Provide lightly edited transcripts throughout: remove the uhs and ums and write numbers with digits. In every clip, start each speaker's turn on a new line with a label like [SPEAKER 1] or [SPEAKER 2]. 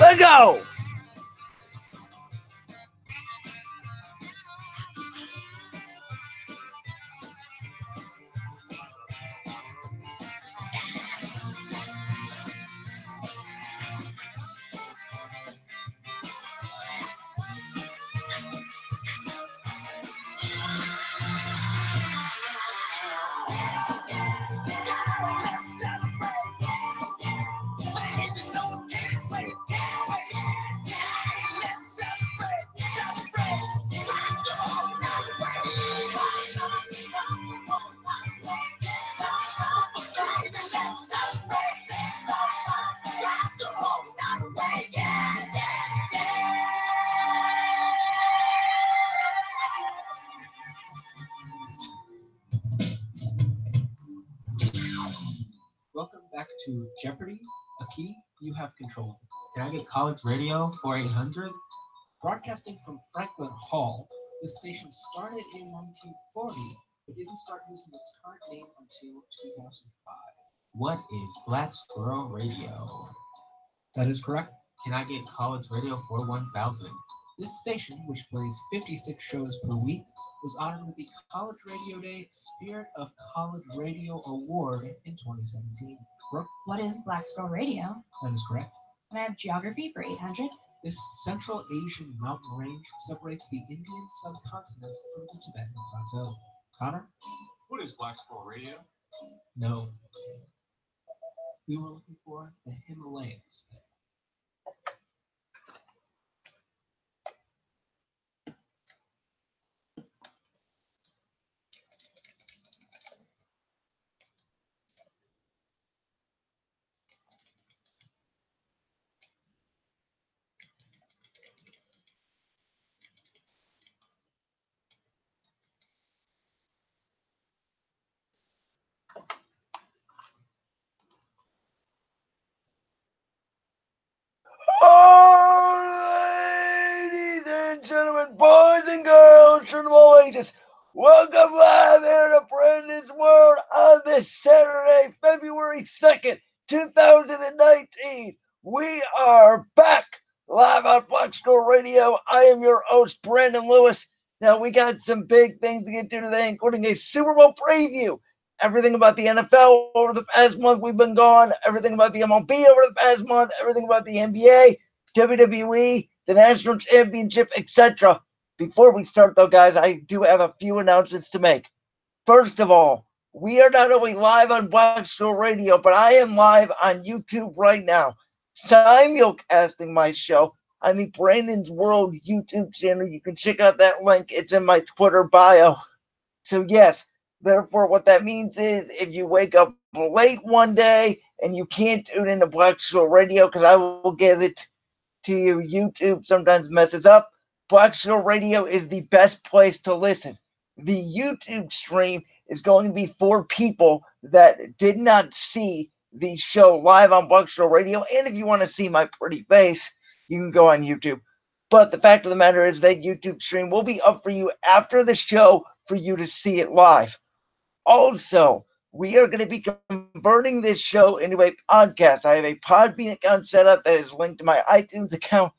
[SPEAKER 1] Let's go!
[SPEAKER 2] Welcome back to Jeopardy! A key you have control. Can I get college radio 4800? Broadcasting from Franklin Hall, this station started in 1940, but didn't start using its current name until 2005. What is Black Squirrel Radio? That is correct. Can I get college radio for 1000? This station, which plays 56 shows per week, was honored with the College Radio Day Spirit of College Radio Award in 2017. Brooke?
[SPEAKER 3] What is Black Squirrel Radio?
[SPEAKER 2] That is correct.
[SPEAKER 3] Can I have geography for 800?
[SPEAKER 2] This Central Asian mountain range separates the Indian subcontinent from the Tibetan Plateau. Connor?
[SPEAKER 4] What is Black Squirrel Radio?
[SPEAKER 2] No. We were looking for the Himalayas.
[SPEAKER 1] Ladies and gentlemen, boys and girls from all ages, welcome live here to Brandon's World on this Saturday, February 2nd, 2019. We are back live on Black Squirrel Radio. I am your host, Brandon Lewis. Now, we got some big things to get to today, including a Super Bowl preview. Everything about the NFL over the past month we've been gone. Everything about the MLB over the past month. Everything about the NBA, WWE, the National Championship, etc. Before we start, though, guys, I do have a few announcements to make. First of all, we are not only live on Black Squirrel Radio, but I am live on YouTube right now, simulcasting my show on the Brandon's World YouTube channel. You can check out that link. It's in my Twitter bio. So, yes. Therefore, what that means is if you wake up late one day and you can't tune into Black Squirrel Radio, because I will give it to you, YouTube sometimes messes up, Black Squirrel Radio is the best place to listen. The YouTube stream is going to be for people that did not see the show live on Black Squirrel Radio. And if you want to see my pretty face, you can go on YouTube. But the fact of the matter is that YouTube stream will be up for you after the show for you to see it live. Also, we are going to be converting this show into a podcast. I have a Podbean account set up that is linked to my iTunes account.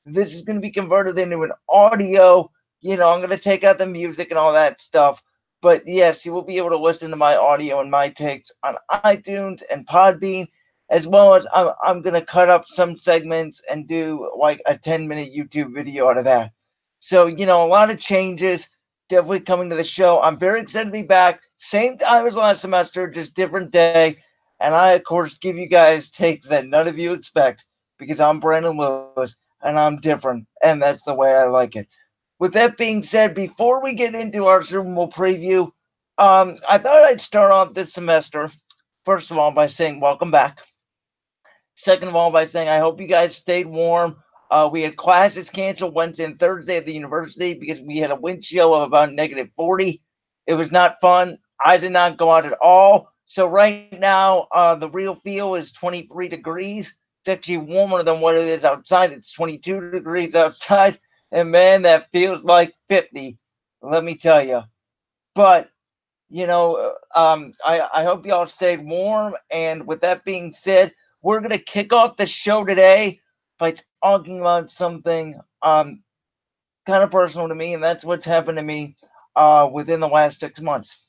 [SPEAKER 1] This is going to be converted into an audio. I'm going to take out the music and all that stuff. But yes, you will be able to listen to my audio and my takes on iTunes and Podbean, as well as I'm going to cut up some segments and do like a 10-minute YouTube video out of that. So, a lot of changes definitely coming to the show. I'm very excited to be back. Same time as last semester, just different day. And I, of course, give you guys takes that none of you expect because I'm Brandon Lewis and I'm different. And that's the way I like it. With that being said, before we get into our Super Bowl preview, I thought I'd start off this semester, first of all, by saying welcome back. Second of all, by saying I hope you guys stayed warm. We had classes canceled Wednesday and Thursday at the university because we had a wind chill of about -40. It was not fun. I did not go out at all. So right now, the real feel is 23 degrees. It's actually warmer than what it is outside. It's 22 degrees outside. And man, that feels like 50. Let me tell you. But, I hope y'all stayed warm. And with that being said, we're going to kick off the show today by talking about something kind of personal to me, and that's what's happened to me within the last 6 months.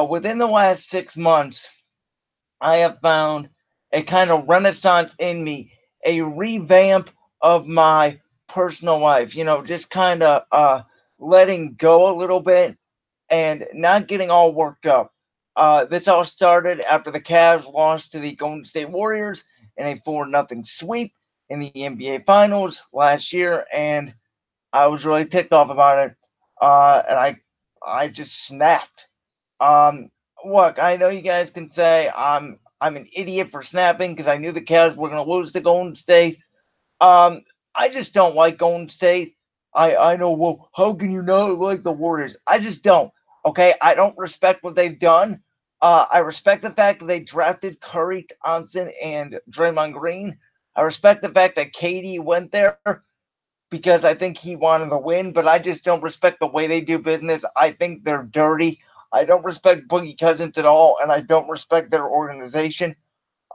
[SPEAKER 1] Within the last 6 months, I have found a kind of renaissance in me, a revamp of my personal life, just kind of letting go a little bit and not getting all worked up. This all started after the Cavs lost to the Golden State Warriors in a 4-0 sweep in the NBA Finals last year, and I was really ticked off about it, and I just snapped. Look, I know you guys can say I'm an idiot for snapping because I knew the Cavs were going to lose to Golden State. I just don't like Golden State. I know, well, how can you not like the Warriors? I just don't. Okay, I don't respect what they've done. I respect the fact that they drafted Curry, Thompson, and Draymond Green. I respect the fact that KD went there because I think he wanted to win, but I just don't respect the way they do business. I think they're dirty. I don't respect Boogie Cousins at all, and I don't respect their organization.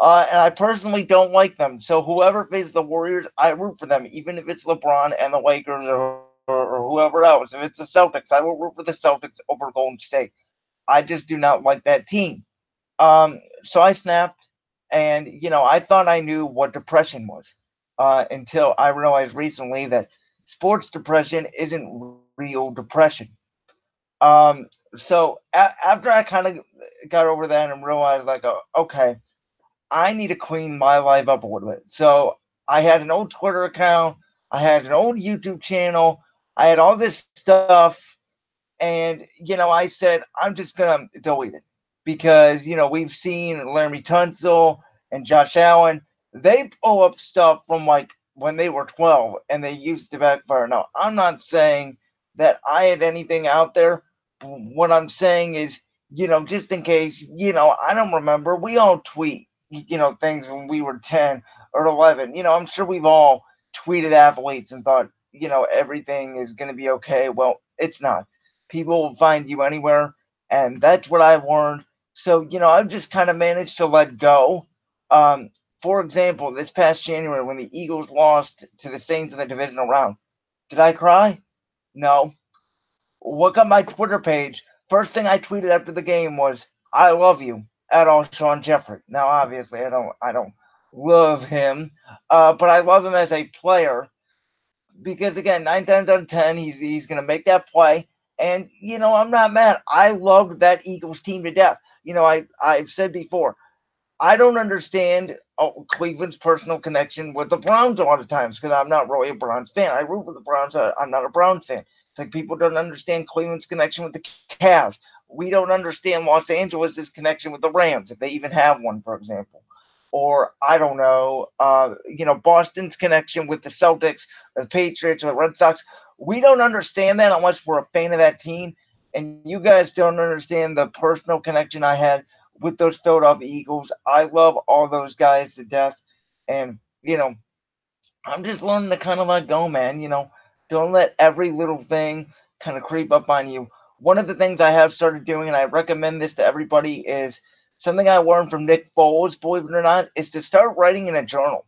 [SPEAKER 1] And I personally don't like them. So whoever faces the Warriors, I root for them, even if it's LeBron and the Lakers or whoever else. If it's the Celtics, I will root for the Celtics over Golden State. I just do not like that team. So I snapped, and I thought I knew what depression was until I realized recently that sports depression isn't real depression. So after I kind of got over that and realized, like, okay, I need to clean my life up a little bit. So I had an old Twitter account, I had an old YouTube channel, I had all this stuff, and I said I'm just gonna delete it because we've seen Laramie Tunsil and Josh Allen. They pull up stuff from like when they were 12 and they used to backfire. Now I'm not saying that I had anything out there. What I'm saying is, just in case, I don't remember. We all tweet, things when we were 10 or 11. I'm sure we've all tweeted athletes and thought, everything is going to be okay. Well, it's not. People will find you anywhere, and that's what I've learned. So, I've just kind of managed to let go. For example, this past January when the Eagles lost to the Saints in the divisional round, did I cry? No. Look at my Twitter page. First thing I tweeted after the game was, "I love you," at all Sean Jeffrey. Now, obviously, I don't love him, but I love him as a player because, again, 9 times out of 10, he's gonna make that play, and I'm not mad. I loved that Eagles team to death. I've said before, I don't understand Cleveland's personal connection with the Browns a lot of times because I'm not really a Browns fan. I root for the Browns. I'm not a Browns fan. It's like people don't understand Cleveland's connection with the Cavs. We don't understand Los Angeles' connection with the Rams, if they even have one, for example. Or, I don't know, Boston's connection with the Celtics, the Patriots, or the Red Sox. We don't understand that unless we're a fan of that team. And you guys don't understand the personal connection I had with those Philadelphia Eagles. I love all those guys to death. And, I'm just learning to kind of let go, man. Don't let every little thing kind of creep up on you. One of the things I have started doing, and I recommend this to everybody, is something I learned from Nick Foles, believe it or not, is to start writing in a journal.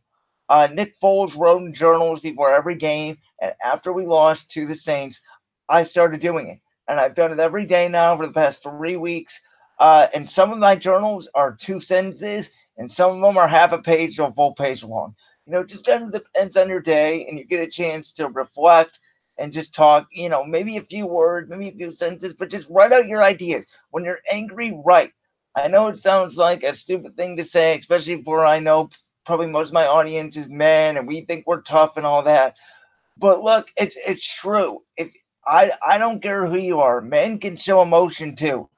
[SPEAKER 1] Nick Foles wrote in journals before every game, and after we lost to the Saints, I started doing it. And I've done it every day now for the past 3 weeks. And some of my journals are 2 sentences, and some of them are half a page to a full page long. It just kind of depends on your day, and you get a chance to reflect and just talk, maybe a few words, maybe a few sentences, but just write out your ideas. When you're angry, write. I know it sounds like a stupid thing to say, especially for I know probably most of my audience is men and we think we're tough and all that. But look, it's true. If I don't care who you are, men can show emotion too.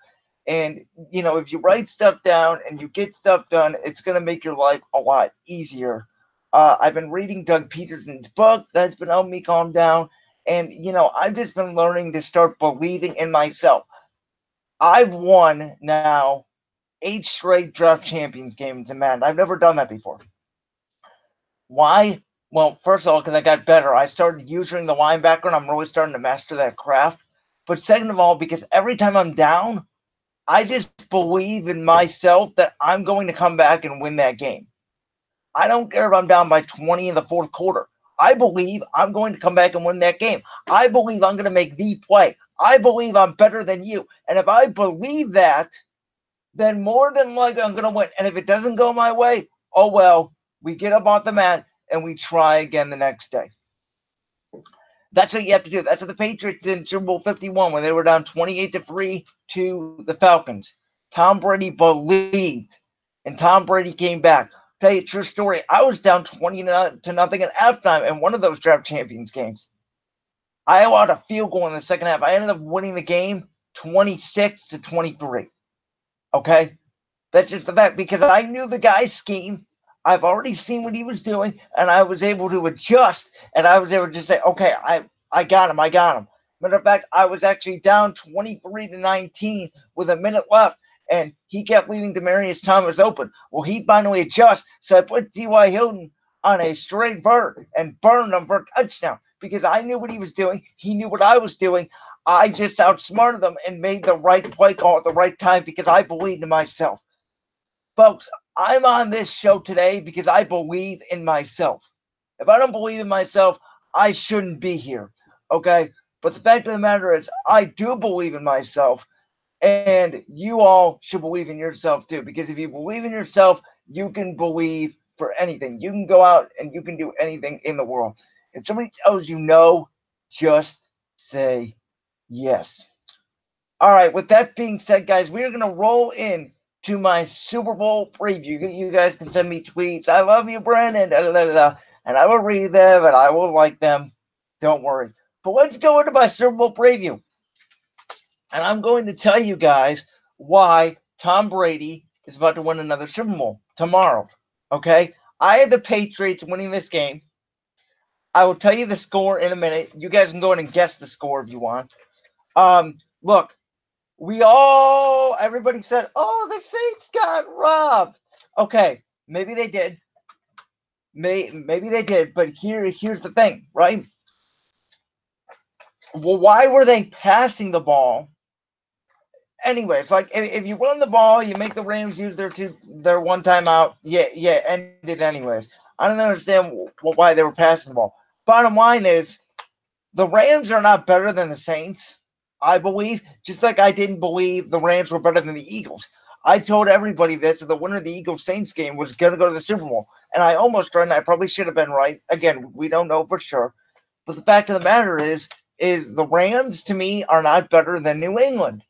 [SPEAKER 1] And if you write stuff down and you get stuff done, it's gonna make your life a lot easier. I've been reading Doug Peterson's book. That's been helping me calm down. And I've just been learning to start believing in myself. I've won now 8 straight draft champions games in Madden. I've never done that before. Why? Well, first of all, because I got better. I started using the linebacker, and I'm really starting to master that craft. But second of all, because every time I'm down, I just believe in myself that I'm going to come back and win that game. I don't care if I'm down by 20 in the fourth quarter. I believe I'm going to come back and win that game. I believe I'm going to make the play. I believe I'm better than you. And if I believe that, then more than likely I'm going to win. And if it doesn't go my way, oh well, we get up on the mat and we try again the next day. That's what you have to do. That's what the Patriots did in Super Bowl 51 when they were down 28-3 to the Falcons. Tom Brady believed, and Tom Brady came back. Tell you a true story. I was down 20-0 at halftime in one of those draft champions games. I allowed a field goal in the second half. I ended up winning the game 26-23. Okay? That's just the fact, because I knew the guy's scheme. I've already seen what he was doing, and I was able to adjust, and I was able to say, okay, I got him. Matter of fact, I was actually down 23-19 with a minute left, and he kept leaving Demaryius Thomas open. Well, he finally adjusts, so I put T.Y. Hilton on a straight vert and burned him for a touchdown because I knew what he was doing. He knew what I was doing. I just outsmarted them and made the right play call at the right time because I believed in myself. Folks, I'm on this show today because I believe in myself. If I don't believe in myself, I shouldn't be here. Okay? But the fact of the matter is, I do believe in myself. And you all should believe in yourself too. Because if you believe in yourself, you can believe for anything. You can go out and you can do anything in the world. If somebody tells you no, just say yes. All right, with that being said, guys, we're going to roll in to my Super Bowl preview. You guys can send me tweets. I love you, Brandon. And I will read them and I will like them. Don't worry. But let's go into my Super Bowl preview. And I'm going to tell you guys why Tom Brady is about to win another Super Bowl tomorrow. Okay? I had the Patriots winning this game. I will tell you the score in a minute. You guys can go in and guess the score if you want. Look, everybody said, oh, the Saints got robbed. Okay, maybe they did. Maybe they did, but here's the thing, right? Well, why were they passing the ball? Anyways, like if you run the ball, you make the Rams use their one timeout. Yeah, end it anyways. I don't understand why they were passing the ball. Bottom line is, the Rams are not better than the Saints, I believe, just like I didn't believe the Rams were better than the Eagles. I told everybody that the winner of the Eagles-Saints game was going to go to the Super Bowl, and I almost ran. I probably should have been right. Again, we don't know for sure. But the fact of the matter is the Rams, to me, are not better than New England.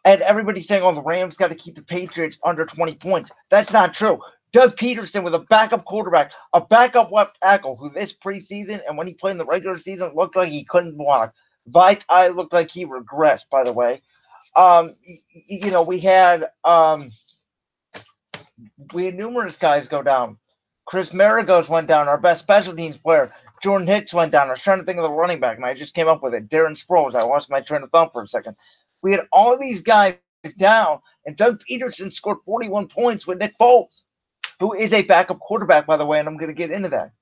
[SPEAKER 1] And everybody's saying, oh, the Rams got to keep the Patriots under 20 points. That's not true. Doug Peterson with a backup quarterback, a backup left tackle who this preseason and when he played in the regular season looked like he couldn't block. I looked like he regressed, by the way. We had numerous guys go down. Chris Maragos went down, our best special teams player. Jordan Hicks went down. I was trying to think of the running back, and I just came up with it. Darren Sproles. I lost my train of thought for a second. We had all of these guys down, and Doug Peterson scored 41 points with Nick Foles, who is a backup quarterback, by the way, and I'm going to get into that.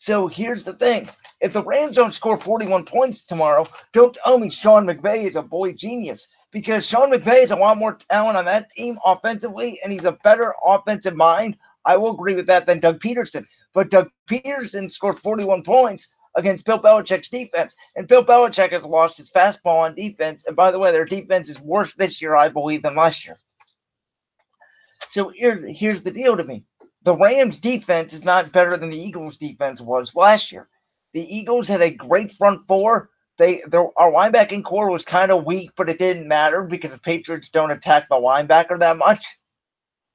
[SPEAKER 1] So here's the thing. If the Rams don't score 41 points tomorrow, don't tell me Sean McVay is a boy genius. Because Sean McVay has a lot more talent on that team offensively, and he's a better offensive mind. I will agree with that than Doug Peterson. But Doug Peterson scored 41 points against Bill Belichick's defense. And Bill Belichick has lost his fastball on defense. And by the way, their defense is worse this year, I believe, than last year. So here's the deal to me. The Rams defense is not better than the Eagles defense was last year. The Eagles had a great front four. Our linebacking core was kind of weak, but it didn't matter because the Patriots don't attack the linebacker that much.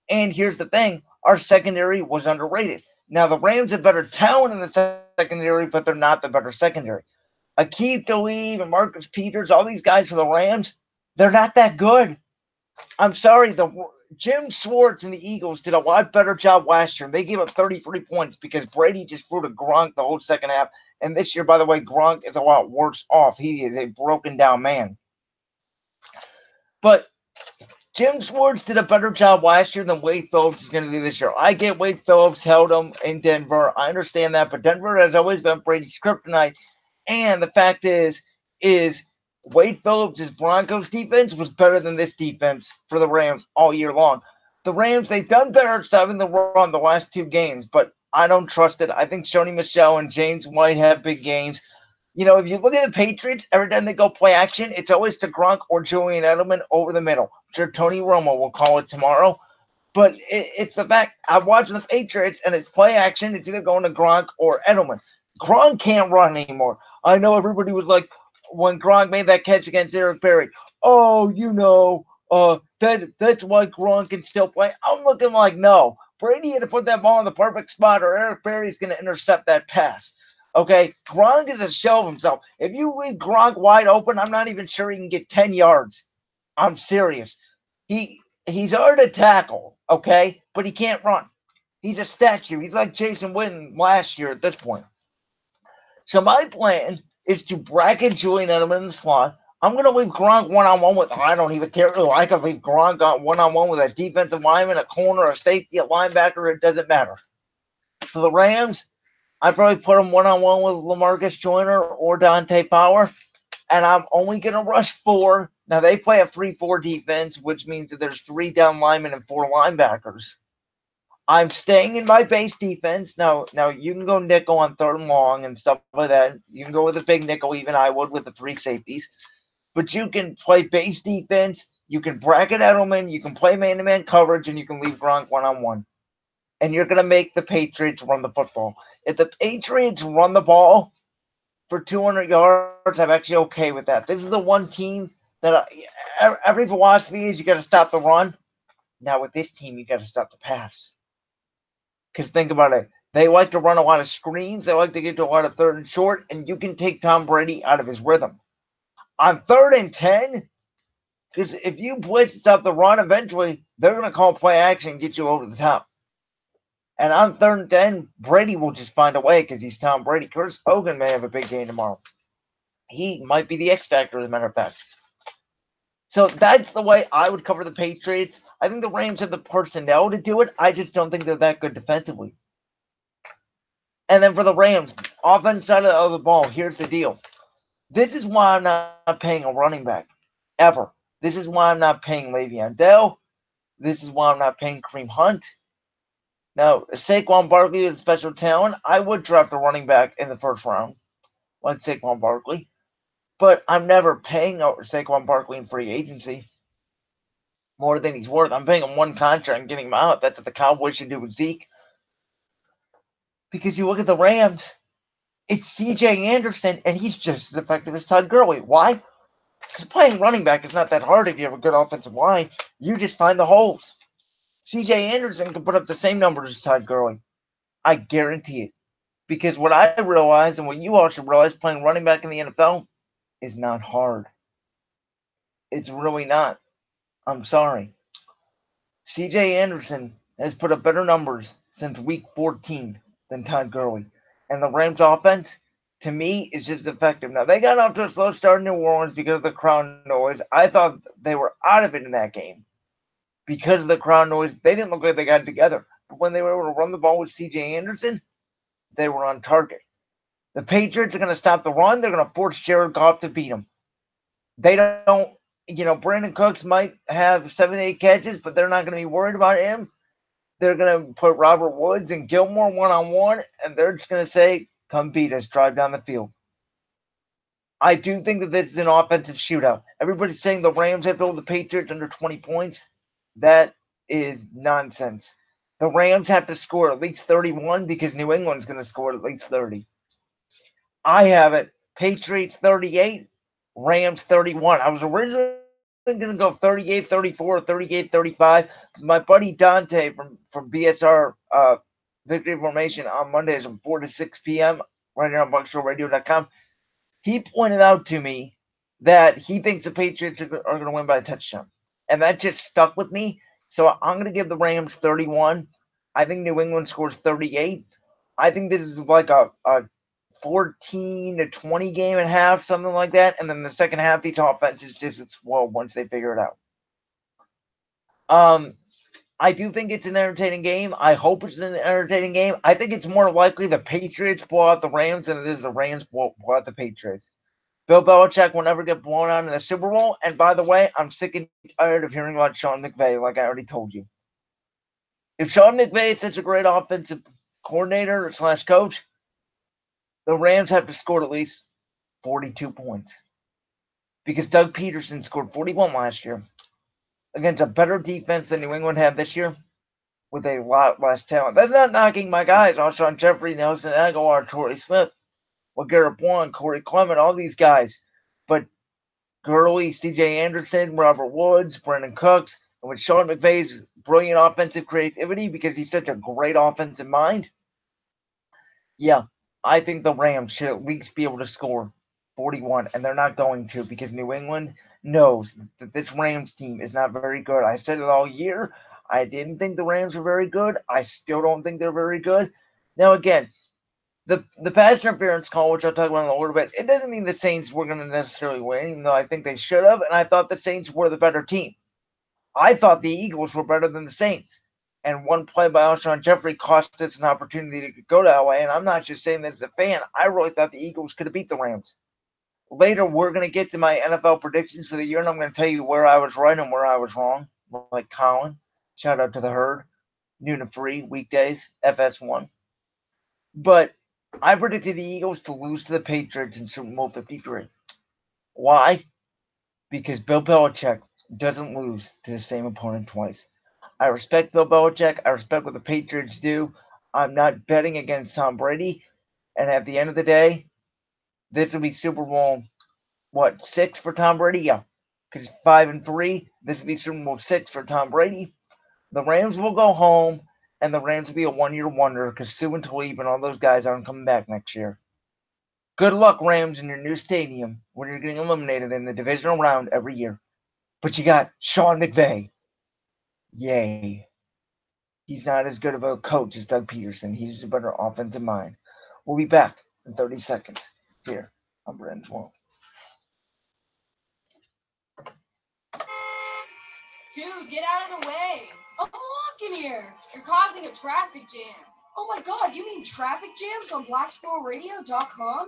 [SPEAKER 1] And here's the thing. Our secondary was underrated. Now, the Rams have better talent in the secondary, but they're not the better secondary. Akeem Talib and Marcus Peters, all these guys for the Rams, they're not that good. I'm sorry, Jim Schwartz and the Eagles did a lot better job last year. They gave up 33 points because Brady just threw to Gronk the whole second half. And this year, by the way, Gronk is a lot worse off. He is a broken down man. But Jim Schwartz did a better job last year than Wade Phillips is going to do this year. I get Wade Phillips held him in Denver. I understand that. But Denver has always been Brady's kryptonite. And the fact is Wade Phillips' Broncos defense was better than this defense for the Rams all year long. The Rams, they've done better at stopping the run the last two games, but I don't trust it. I think Sony Michel and James White have big games. You know, if you look at the Patriots, every time they go play action, it's always to Gronk or Julian Edelman over the middle. I'm sure Tony Romo will call it tomorrow. But it's the fact, I'm watching the Patriots, and it's play action. It's either going to Gronk or Edelman. Gronk can't run anymore. I know everybody was like, when Gronk made that catch against Eric Berry, oh, that's why Gronk can still play. I'm looking like, no. Brady had to put that ball in the perfect spot, or Eric Berry's going to intercept that pass. Okay? Gronk is a shell of himself. If you leave Gronk wide open, I'm not even sure he can get 10 yards. I'm serious. He's hard to tackle, okay? But he can't run. He's a statue. He's like Jason Witten last year at this point. So my plan is to bracket Julian Edelman in the slot. I'm going to leave Gronk one-on-one with, I don't even care who. I could leave Gronk one-on-one with a defensive lineman, a corner, a safety, a linebacker. It doesn't matter. For the Rams, I probably put him one-on-one with LaMarcus Joyner or Dante Fowler, and I'm only going to rush 4. Now, they play a 3-4 defense, which means that there's 3 down linemen and 4 linebackers. I'm staying in my base defense. Now you can go nickel on 3rd and long and stuff like that. You can go with a big nickel, even I would with the 3 safeties. But you can play base defense. You can bracket Edelman. You can play man-to-man coverage, and you can leave Gronk one-on-one. And you're going to make the Patriots run the football. If the Patriots run the ball for 200 yards, I'm actually okay with that. This is the one team that every philosophy is you got to stop the run. Now with this team, you got to stop the pass. Because think about it. They like to run a lot of screens. They like to get to a lot of 3rd and short. And you can take Tom Brady out of his rhythm. On 3rd and 10, because if you blitz and stop the run, eventually they're going to call play action and get you over the top. And on 3rd and 10, Brady will just find a way because he's Tom Brady. Curtis Hogan may have a big game tomorrow. He might be the X factor, as a matter of fact. So that's the way I would cover the Patriots. I think the Rams have the personnel to do it. I just don't think they're that good defensively. And then for the Rams, offense side of the ball, here's the deal. This is why I'm not paying a running back, ever. This is why I'm not paying Le'Veon Bell. This is why I'm not paying Kareem Hunt. Now, Saquon Barkley is a special talent. I would draft a running back in the 1st round, like Saquon Barkley. But I'm never paying Saquon Barkley in free agency more than he's worth. I'm paying him 1 contract and getting him out. That's what the Cowboys should do with Zeke. Because you look at the Rams, it's C.J. Anderson, and he's just as effective as Todd Gurley. Why? Because playing running back is not that hard if you have a good offensive line. You just find the holes. C.J. Anderson can put up the same numbers as Todd Gurley. I guarantee it. Because what I realize, and what you all should realize, playing running back in the NFL is not hard. It's really not. I'm sorry. C.J. Anderson has put up better numbers since week 14 than Todd Gurley. And the Rams offense, to me, is just effective. Now, they got off to a slow start in New Orleans because of the crowd noise. I thought they were out of it in that game. Because of the crowd noise, they didn't look like they got it together. But when they were able to run the ball with C.J. Anderson, they were on target. The Patriots are going to stop the run. They're going to force Jared Goff to beat them. They don't, Brandon Cooks might have 7 8 catches, but they're not going to be worried about him. They're going to put Robert Woods and Gilmore one-on-one, and they're just going to say, come beat us, drive down the field. I do think that this is an offensive shootout. Everybody's saying the Rams have to hold the Patriots under 20 points. That is nonsense. The Rams have to score at least 31 because New England's going to score at least 30. I have it. Patriots 38, Rams 31. I was originally going to go 38-34, 38-35. My buddy Dante from BSR Victory Formation on Mondays from 4 to 6 p.m. right here on BuckshowRadio.com. He pointed out to me that he thinks the Patriots are going to win by a touchdown. And that just stuck with me. So I'm going to give the Rams 31. I think New England scores 38. I think this is like a 14-20 game and a half, something like that. And then the second half, these offenses just explode once they figure it out. I do think it's an entertaining game. I hope it's an entertaining game. I think it's more likely the Patriots blow out the Rams than it is the Rams blow out the Patriots. Bill Belichick will never get blown out in the Super Bowl. And by the way, I'm sick and tired of hearing about Sean McVay, like I already told you. If Sean McVay is such a great offensive coordinator / coach, the Rams have to score at least 42 points. Because Doug Peterson scored 41 last year against a better defense than New England had this year with a lot less talent. That's not knocking my guys, Alshon Jeffrey, Nelson Aguilar, Torrey Smith, LeGarrette Blount, Corey Clement, all these guys. But Gurley, C.J. Anderson, Robert Woods, Brandon Cooks, and with Sean McVay's brilliant offensive creativity because he's such a great offensive mind, yeah, I think the Rams should at least be able to score 41, and they're not going to because New England knows that this Rams team is not very good. I said it all year. I didn't think the Rams were very good. I still don't think they're very good. Now, again, the pass interference call, which I'll talk about in a little bit, it doesn't mean the Saints were going to necessarily win, even though I think they should have, and I thought the Saints were the better team. I thought the Eagles were better than the Saints. And one play by Alshon Jeffrey cost us an opportunity to go to LA. And I'm not just saying this as a fan. I really thought the Eagles could have beat the Rams. Later, we're going to get to my NFL predictions for the year, and I'm going to tell you where I was right and where I was wrong. Like Colin. Shout out to the herd. Noon and free, weekdays, FS1. But I predicted the Eagles to lose to the Patriots in Super Bowl 53. Why? Because Bill Belichick doesn't lose to the same opponent twice. I respect Bill Belichick. I respect what the Patriots do. I'm not betting against Tom Brady. And at the end of the day, this will be Super Bowl, 6 for Tom Brady? Yeah. Because 5-3, this will be Super Bowl 6 for Tom Brady. The Rams will go home, and the Rams will be a one-year wonder because Sue and Talib and all those guys aren't coming back next year. Good luck, Rams, in your new stadium when you're getting eliminated in the divisional round every year. But you got Sean McVay. Yay. He's not as good of a coach as Doug Peterson. He's just a better offensive mind. We'll be back in 30 seconds here on Brandon's World.
[SPEAKER 5] Dude, get out of the way. I'm walking here. You're causing a traffic jam. Oh my god, you mean traffic jams on BlackSquirrelRadio.com?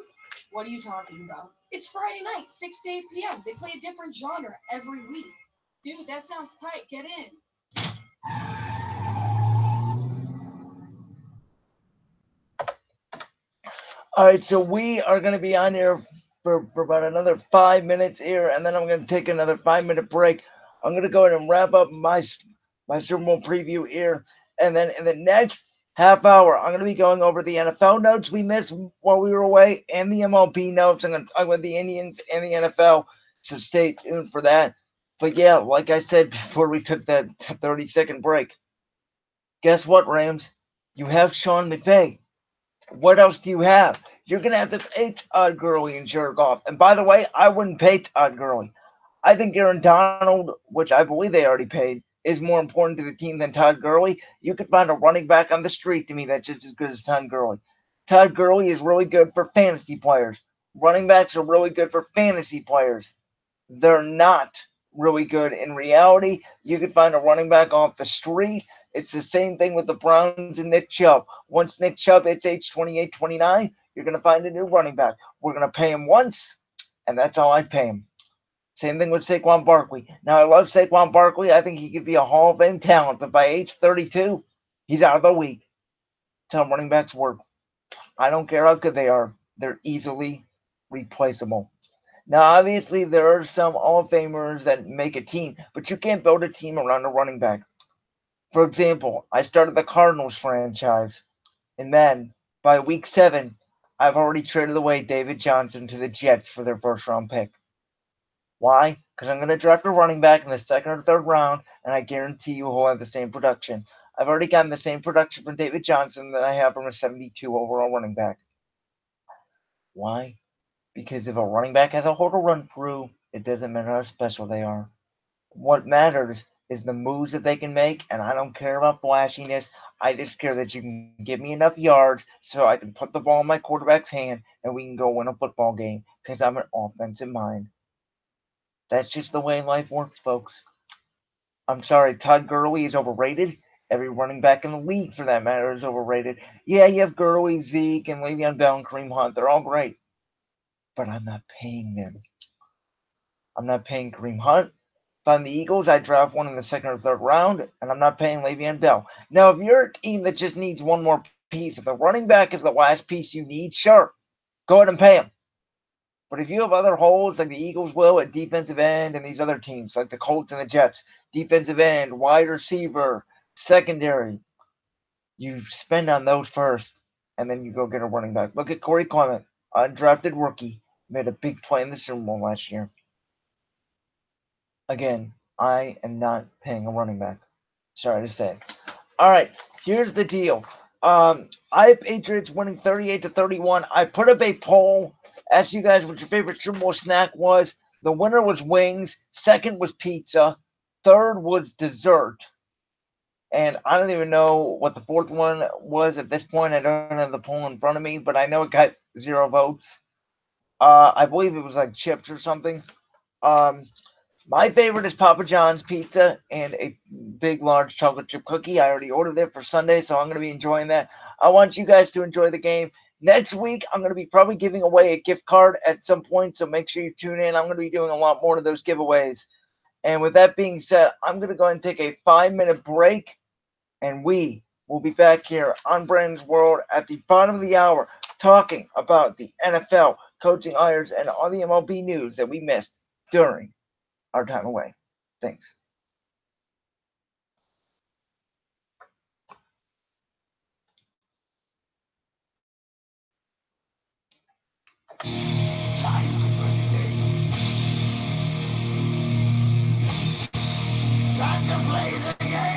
[SPEAKER 5] What are you talking about? It's Friday night, 6 to 8 p.m. They play a different genre every week. Dude, that sounds tight. Get in.
[SPEAKER 1] All right, so we are going to be on here for about another 5 minutes here, and then I'm going to take another 5-minute break. I'm going to go ahead and wrap up my Super Bowl preview here, and then in the next half hour, I'm going to be going over the NFL notes we missed while we were away and the MLB notes. I'm going to talk about the Indians and the NFL, so stay tuned for that. But yeah, like I said before we took that 30-second break, guess what, Rams? You have Sean McVay. What else do you have? You're going to have to pay Todd Gurley and Jared Goff. And by the way, I wouldn't pay Todd Gurley. I think Aaron Donald, which I believe they already paid, is more important to the team than Todd Gurley. You could find a running back on the street to me that's just as good as Todd Gurley. Todd Gurley is really good for fantasy players. Running backs are really good for fantasy players. They're not really good in reality. You could find a running back off the street It's the same thing with the Browns and Nick Chubb. Once Nick Chubb hits age 28, 29, you're going to find a new running back. We're going to pay him once, and that's all I pay him. Same thing with Saquon Barkley. Now, I love Saquon Barkley. I think he could be a Hall of Fame talent, but by age 32, he's out of the league. That's how running backs work. I don't care how good they are. They're easily replaceable. Now, obviously, there are some Hall of Famers that make a team, but you can't build a team around a running back. For example, I started the Cardinals franchise, and then by week 7, I've already traded away David Johnson to the Jets for their first-round pick. Why? Because I'm going to draft a running back in the second or third round, and I guarantee you he'll have the same production. I've already gotten the same production from David Johnson that I have from a 72 overall running back. Why? Because if a running back has a hole to run through, it doesn't matter how special they are. What matters is the moves that they can make, and I don't care about flashiness. I just care that you can give me enough yards so I can put the ball in my quarterback's hand and we can go win a football game because I'm an offensive mind. That's just the way life works, folks. I'm sorry, Todd Gurley is overrated. Every running back in the league, for that matter, is overrated. Yeah, you have Gurley, Zeke, and Le'Veon Bell and Kareem Hunt. They're all great. But I'm not paying them. I'm not paying Kareem Hunt. If I'm the Eagles, I draft one in the second or third round, and I'm not paying Le'Veon Bell. Now, if you're a team that just needs one more piece, if the running back is the last piece you need, sure, go ahead and pay him. But if you have other holes like the Eagles will at defensive end and these other teams like the Colts and the Jets, defensive end, wide receiver, secondary, you spend on those first, and then you go get a running back. Look at Corey Clement, undrafted rookie, made a big play in the Super Bowl last year. Again, I am not paying a running back. Sorry to say. All right, here's the deal. I have Patriots winning 38-31. I put up a poll, asked you guys what your favorite Super Bowl snack was. The winner was wings. Second was pizza. Third was dessert. And I don't even know what the fourth one was at this point. I don't have the poll in front of me, but I know it got 0 votes. I believe it was like chips or something. My favorite is Papa John's pizza and a big, large chocolate chip cookie. I already ordered it for Sunday, so I'm going to be enjoying that. I want you guys to enjoy the game. Next week, I'm going to be probably giving away a gift card at some point, so make sure you tune in. I'm going to be doing a lot more of those giveaways. And with that being said, I'm going to go ahead and take a 5-minute break, and we will be back here on Brandon's World at the bottom of the hour talking about the NFL, coaching hires, and all the MLB news that we missed during our time away. Thanks. Time to play the game!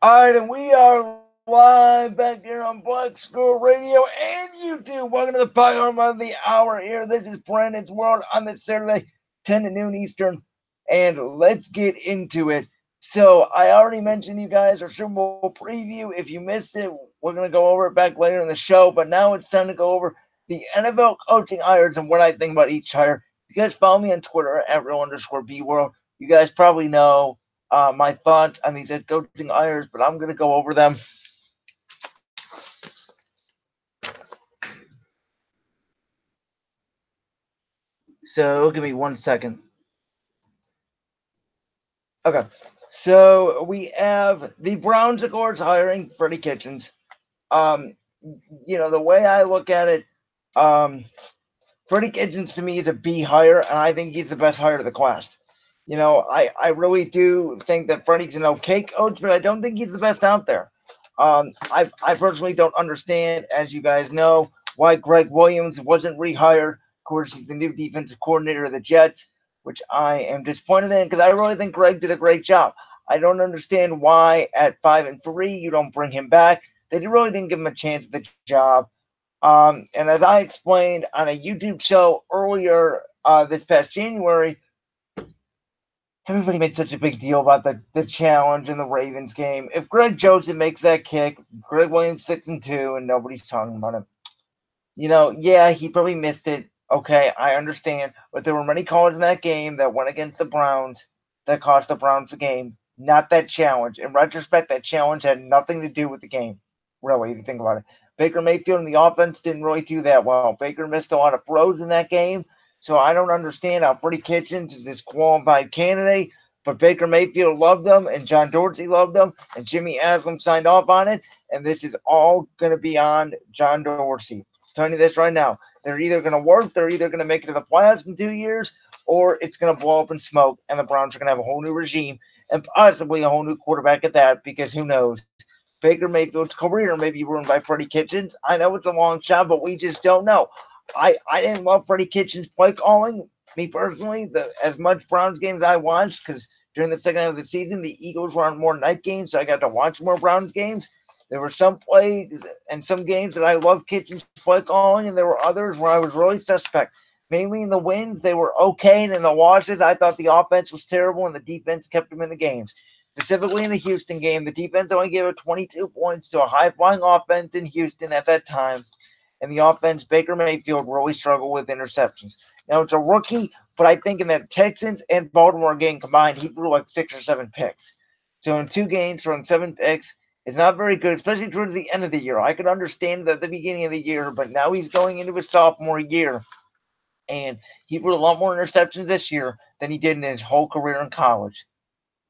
[SPEAKER 1] All right, and we are live back here on Black Squirrel Radio and YouTube. Welcome to the podcast of the hour here. This is Brandon's World on this Saturday, 10 to noon Eastern, and let's get into it. So I already mentioned you guys our Super Bowl preview. If you missed it, we're going to go over it back later in the show, but now it's time to go over the NFL coaching hires and what I think about each hire. You guys follow me on Twitter at real_BWorld. You guys probably know my thoughts on these head coaching hires, but I'm going to go over them. So give me 1 second. Okay. So we have the Browns, of course, hiring Freddie Kitchens. The way I look at it, Freddie Kitchens to me is a B hire, and I think he's the best hire of the class. I really do think that Freddie's an okay coach, but I don't think he's the best out there. I personally don't understand, as you guys know, why Greg Williams wasn't rehired. Of course, he's the new defensive coordinator of the Jets, which I am disappointed in because I really think Greg did a great job. I don't understand why at 5-3 you don't bring him back. They really didn't give him a chance at the job. And as I explained on a YouTube show earlier this past January, everybody made such a big deal about the challenge in the Ravens game. If Greg Joseph makes that kick, Greg Williams 6-2, and nobody's talking about it. Yeah, he probably missed it. Okay, I understand. But there were many calls in that game that went against the Browns that cost the Browns the game. Not that challenge. In retrospect, that challenge had nothing to do with the game. Really, if you think about it. Baker Mayfield and the offense didn't really do that well. Baker missed a lot of throws in that game. So I don't understand how Freddie Kitchens is this qualified candidate, but Baker Mayfield loved them, and John Dorsey loved them, and Jimmy Haslam signed off on it, and this is all going to be on John Dorsey. I'm telling you this right now. They're either going to work, they're either going to make it to the playoffs in 2 years, or it's going to blow up in smoke, and the Browns are going to have a whole new regime, and possibly a whole new quarterback at that, because who knows. Baker Mayfield's career may be ruined by Freddie Kitchens. I know it's a long shot, but we just don't know. I didn't love Freddie Kitchens' play calling, me personally, as much Browns games I watched, because during the second half of the season, the Eagles were on more night games, so I got to watch more Browns games. There were some plays and some games that I loved Kitchens' play calling, and there were others where I was really suspect. Mainly in the wins, they were okay, and in the losses, I thought the offense was terrible, and the defense kept them in the games. Specifically in the Houston game, the defense only gave up 22 points to a high-flying offense in Houston at that time. And the offense, Baker Mayfield really struggled with interceptions. Now, it's a rookie, but I think in the Texans and Baltimore game combined, he threw like 6 or 7 picks. So in 2 games, throwing 7 picks is not very good, especially towards the end of the year. I could understand that at the beginning of the year, but now he's going into his sophomore year. And he threw a lot more interceptions this year than he did in his whole career in college.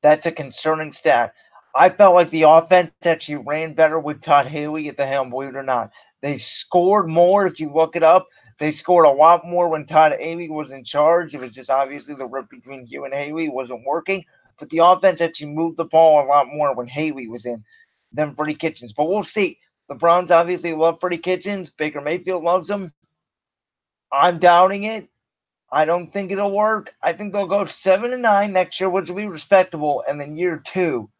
[SPEAKER 1] That's a concerning stat. I felt like the offense actually ran better with Todd Haley at the helm, believe it or not. They scored more, if you look it up. They scored a lot more when Todd Haley was in charge. It was just obviously the rip between Hugh and Haley wasn't working. But the offense actually moved the ball a lot more when Haley was in than Freddie Kitchens. But we'll see. The Browns obviously love Freddie Kitchens. Baker Mayfield loves him. I'm doubting it. I don't think it'll work. I think they'll go 7-9 next year, which will be respectable. And then year 2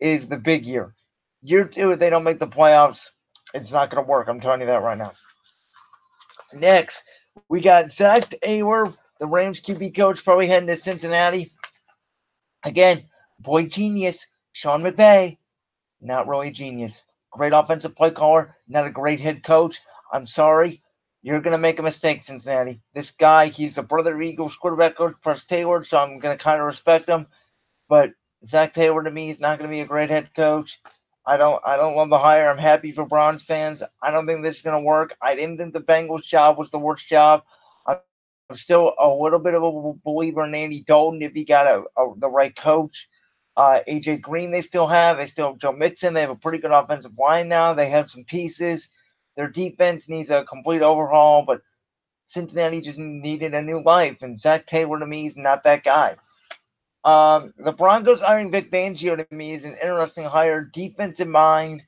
[SPEAKER 1] is the big year. Year 2, if they don't make the playoffs, it's not going to work. I'm telling you that right now. Next, we got Zach Taylor, the Rams QB coach, probably heading to Cincinnati. Again, boy genius, Sean McVay, not really genius. Great offensive play caller, not a great head coach. I'm sorry. You're going to make a mistake, Cincinnati. This guy, he's the brother of Eagles quarterback coach, Press Taylor, so I'm going to kind of respect him. But Zach Taylor, to me, is not going to be a great head coach. I don't love the hire. I'm happy for Browns fans. I don't think this is going to work. I didn't think the Bengals job was the worst job. I'm still a little bit of a believer in Andy Dalton if he got the right coach. AJ Green they still have. They still have Joe Mixon. They have a pretty good offensive line now. They have some pieces. Their defense needs a complete overhaul, but Cincinnati just needed a new life, and Zach Taylor to me is not that guy. The Broncos hiring Vic Fangio to me is an interesting hire. Defense in mind.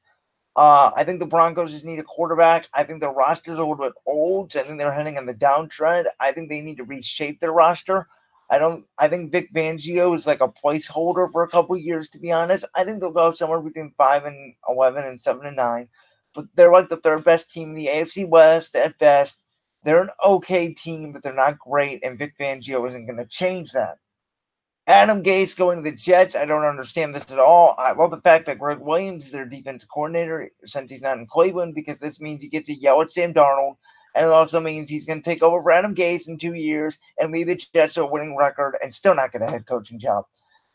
[SPEAKER 1] I think the Broncos just need a quarterback. I think their roster's a little bit old. I think they're heading on the downtrend. I think they need to reshape their roster. I think Vic Fangio is like a placeholder for a couple years, to be honest. I think they'll go somewhere between 5-11 and 7-9. But they're like the third best team in the AFC West at best. They're an okay team, but they're not great, and Vic Fangio isn't going to change that. Adam Gase going to the Jets, I don't understand this at all. I love the fact that Greg Williams is their defensive coordinator since he's not in Cleveland, because this means he gets to yell at Sam Darnold, and it also means he's going to take over for Adam Gase in 2 years and lead the Jets to a winning record and still not get a head coaching job.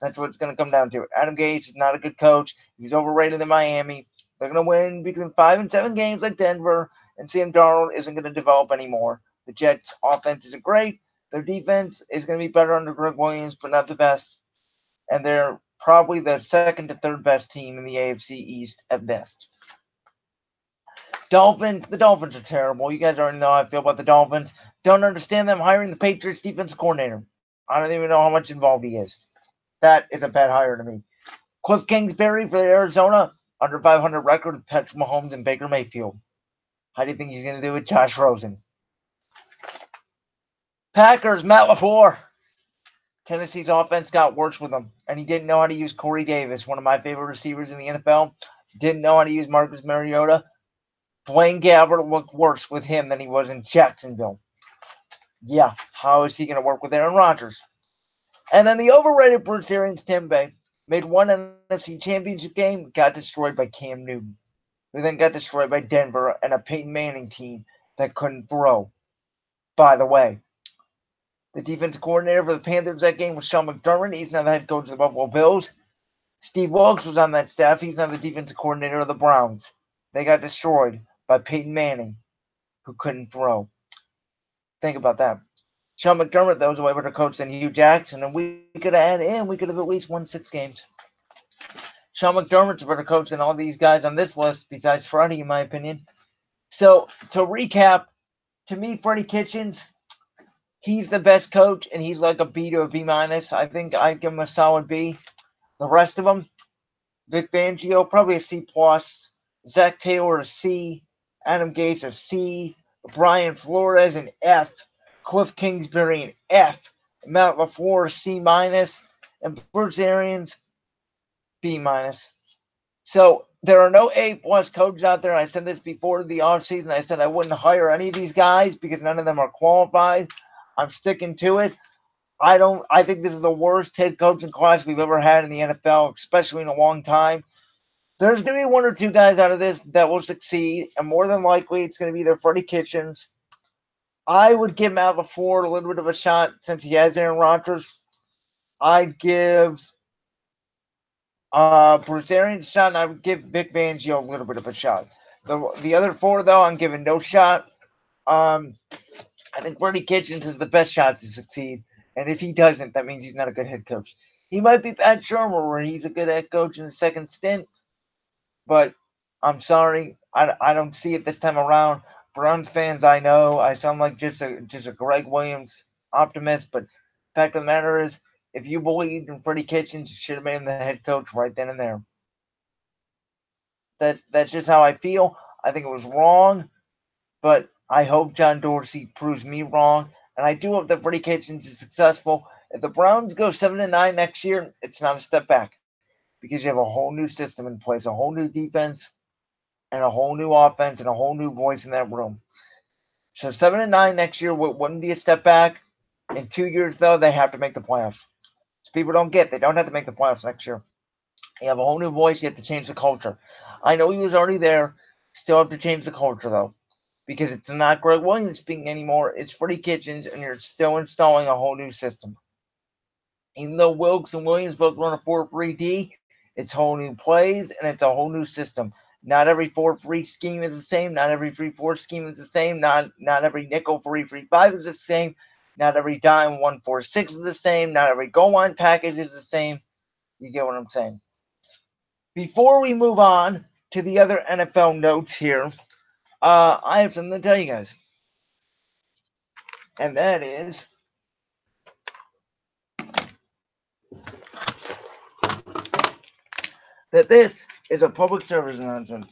[SPEAKER 1] That's what it's going to come down to. Adam Gase is not a good coach. He's overrated in Miami. They're going to win between 5 and 7 games like Denver, and Sam Darnold isn't going to develop anymore. The Jets' offense isn't great. Their defense is going to be better under Greg Williams, but not the best. And they're probably the second to third best team in the AFC East at best. Dolphins. The Dolphins are terrible. You guys already know how I feel about the Dolphins. Don't understand them hiring the Patriots defensive coordinator. I don't even know how much involved he is. That is a bad hire to me. Cliff Kingsbury for Arizona. Under 500 record with Patrick Mahomes and Baker Mayfield. How do you think he's going to do with Josh Rosen? Packers, Matt LaFleur. Tennessee's offense got worse with him, and he didn't know how to use Corey Davis, one of my favorite receivers in the NFL. Didn't know how to use Marcus Mariota. Blaine Gabbert looked worse with him than he was in Jacksonville. Yeah, how is he going to work with Aaron Rodgers? And then the overrated Bruce Arians Timbe made one NFC Championship game, got destroyed by Cam Newton, who then got destroyed by Denver and a Peyton Manning team that couldn't throw. By the way, the defensive coordinator for the Panthers that game was Sean McDermott. He's now the head coach of the Buffalo Bills. Steve Wilkes was on that staff. He's now the defensive coordinator of the Browns. They got destroyed by Peyton Manning, who couldn't throw. Think about that. Sean McDermott, though, was a way better coach than Hugh Jackson, and we could have at least won 6 games. Sean McDermott's a better coach than all these guys on this list, besides Freddie, in my opinion. So, to recap, to me, Freddie Kitchens, he's the best coach, and he's like a B to a B minus. I think I'd give him a solid B. The rest of them, Vic Fangio, probably a C plus. Zach Taylor, a C. Adam Gase, a C. Brian Flores, an F. Cliff Kingsbury, an F. Matt LaFleur, C minus. And Bruce Arians, B minus. So there are no A plus coaches out there. I said this before the offseason. I said I wouldn't hire any of these guys because none of them are qualified. I'm sticking to it. I think this is the worst head coaching class we've ever had in the NFL, especially in a long time. There's going to be 1 or 2 guys out of this that will succeed, and more than likely it's going to be either Freddie Kitchens. I would give Matt LaFleur a little bit of a shot since he has Aaron Rodgers. I'd give Bruce Arians a shot, and I would give Vic Fangio a little bit of a shot. The other 4, though, I'm giving no shot. I think Freddie Kitchens is the best shot to succeed. And if he doesn't, that means he's not a good head coach. He might be Pat Shermer, where he's a good head coach in the second stint. But I'm sorry, I don't see it this time around. Browns fans, I know I sound like just a Greg Williams optimist, but the fact of the matter is, if you believed in Freddie Kitchens, you should have made him the head coach right then and there. That's just how I feel. I think it was wrong, but I hope John Dorsey proves me wrong. And I do hope that Freddie Kitchens is successful. If the Browns go 7-9 next year, it's not a step back because you have a whole new system in place, a whole new defense, and a whole new offense, and a whole new voice in that room. So 7-9 next year wouldn't be a step back. In 2 years, though, they have to make the playoffs. So people don't get they don't have to make the playoffs next year. You have a whole new voice. You have to change the culture. I know he was already there. Still have to change the culture, though. Because it's not Greg Williams speaking anymore. It's Freddie Kitchens, and you're still installing a whole new system. Even though Wilkes and Williams both run a 4-3-D, it's whole new plays, and it's a whole new system. Not every 4-3 scheme is the same. Not every 3-4 scheme is the same. Not every nickel 3-3-5 is the same. Not every dime 1-4-6 is the same. Not every goal line package is the same. You get what I'm saying. Before we move on to the other NFL notes here, I have something to tell you guys. And that is that this is a public service announcement.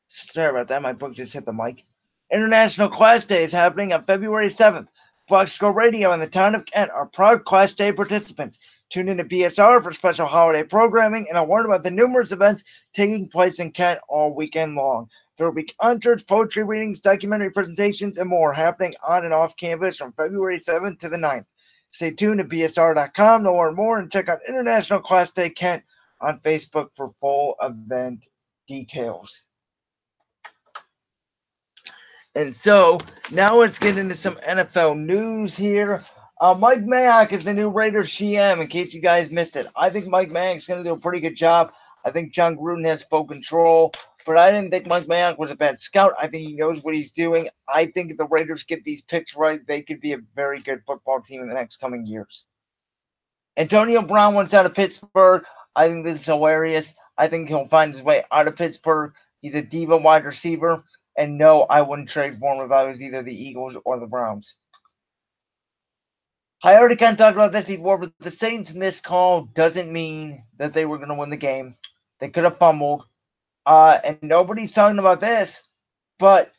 [SPEAKER 1] Sorry about that. My book just hit the mic. International Class Day is happening on February 7th. Black Squirrel Radio and the town of Kent are proud Class Day participants. Tune in to BSR for special holiday programming and a word about the numerous events taking place in Kent all weekend long. There will be concerts, poetry readings, documentary presentations, and more happening on and off campus from February 7th to the 9th. Stay tuned to BSR.com to learn more and check out International Class Day Kent on Facebook for full event details. And so now let's get into some NFL news here. Mike Mayock is the new Raiders GM, in case you guys missed it. I think Mike Mayock's going to do a pretty good job. I think John Gruden has full control, but I didn't think Mike Mayock was a bad scout. I think he knows what he's doing. I think if the Raiders get these picks right, they could be a very good football team in the next coming years. Antonio Brown wants out of Pittsburgh. I think this is hilarious. I think he'll find his way out of Pittsburgh. He's a diva wide receiver. And no, I wouldn't trade for him if I was either the Eagles or the Browns. I already kind of talked about this before, but the Saints' missed call doesn't mean that they were going to win the game. They could have fumbled. And nobody's talking about this. But,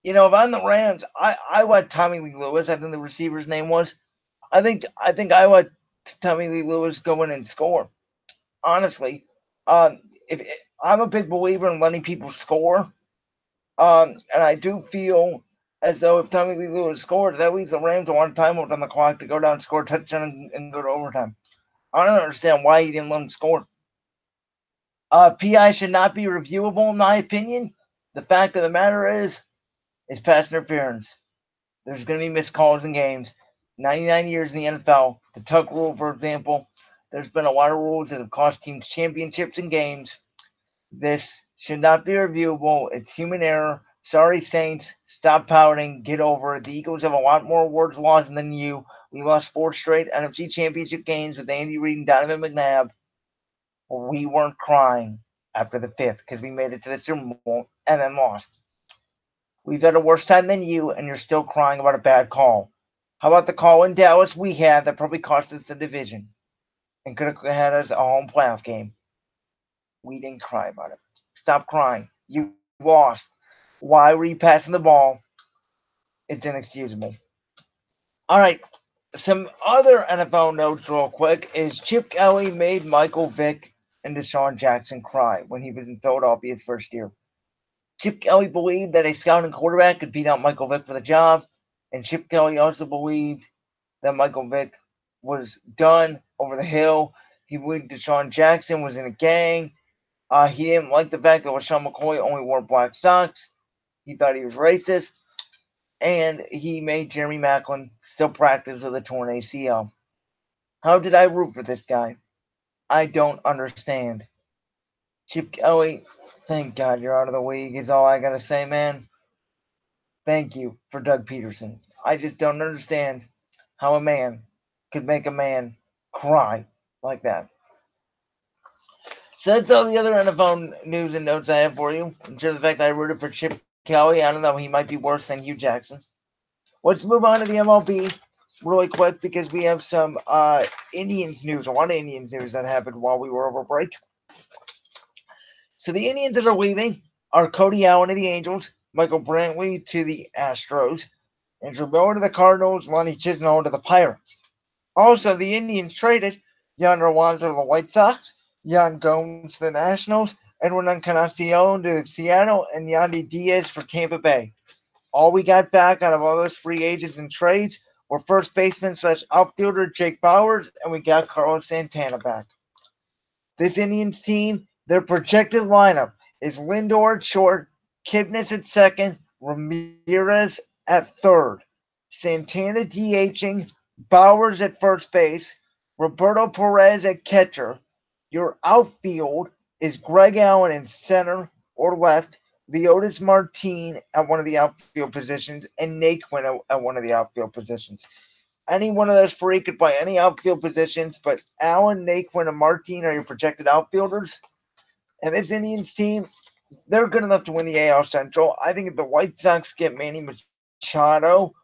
[SPEAKER 1] you know, if I'm the Rams, I want Tommy Lee Lewis. I think the receiver's name was. I think I want Tommy Lee Lewis go in and score. Honestly, if I'm a big believer in letting people score. And I do feel as though if Tommy Lee Lewis scored, that leaves the Rams a one time on the clock to go down, score a touchdown, and go to overtime. I don't understand why he didn't let him score. PI should not be reviewable, in my opinion. The fact of the matter is pass interference. There's going to be missed calls in games. 99 years in the NFL. The tuck rule, for example. There's been a lot of rules that have cost teams championships in games. This should not be reviewable. It's human error. Sorry, Saints. Stop pouting. Get over it. The Eagles have a lot more awards lost than you. We lost 4 straight NFC championship games with Andy Reid and Donovan McNabb. We weren't crying after the 5th because we made it to the Super Bowl and then lost. We've had a worse time than you, and you're still crying about a bad call. How about the call in Dallas we had that probably cost us the division and could have had us a home playoff game? We didn't cry about it. Stop crying. You lost. Why were you passing the ball? It's inexcusable. All right. Some other NFL notes real quick is Chip Kelly made Michael Vick and Deshaun Jackson cry when he was in Philadelphia his first year. Chip Kelly believed that a scouting quarterback could beat out Michael Vick for the job, and Chip Kelly also believed that Michael Vick was done over the hill. He believed Deshaun Jackson was in a gang. He didn't like the fact that LaShawn McCoy only wore black socks. He thought he was racist. And he made Jeremy Maclin still practice with a torn ACL. How did I root for this guy? I don't understand. Chip Kelly, thank God you're out of the league is all I got to say, man. Thank you for Doug Peterson. I just don't understand how a man could make a man cry like that. So that's all the other NFL news and notes I have for you. I'm sure the fact that I rooted for Chip Kelly, I don't know, he might be worse than Hugh Jackson. Let's move on to the MLB really quick because we have some Indians news, a lot of Indians news that happened while we were over break. So the Indians that are leaving are Cody Allen to the Angels, Michael Brantley to the Astros, Andrew Miller to the Cardinals, Lonnie Chisholm to the Pirates. Also, the Indians traded Yonder Wanzer to the White Sox, Yan Gomes to the Nationals, Edwin Encarnacion to Seattle, and Yandy Diaz for Tampa Bay. All we got back out of all those free agents and trades were first baseman / outfielder Jake Bauers, and we got Carlos Santana back. This Indians team, their projected lineup is Lindor at short, Kipnis at second, Ramirez at third, Santana DHing, Bauers at first base, Roberto Perez at catcher. Your outfield is Greg Allen in center or left, Leotis Martin at one of the outfield positions, and Naquin at one of the outfield positions. Any one of those 3 could play any outfield positions, but Allen, Naquin, and Martin are your projected outfielders. And this Indians team, they're good enough to win the AL Central. I think if the White Sox get Manny Machado,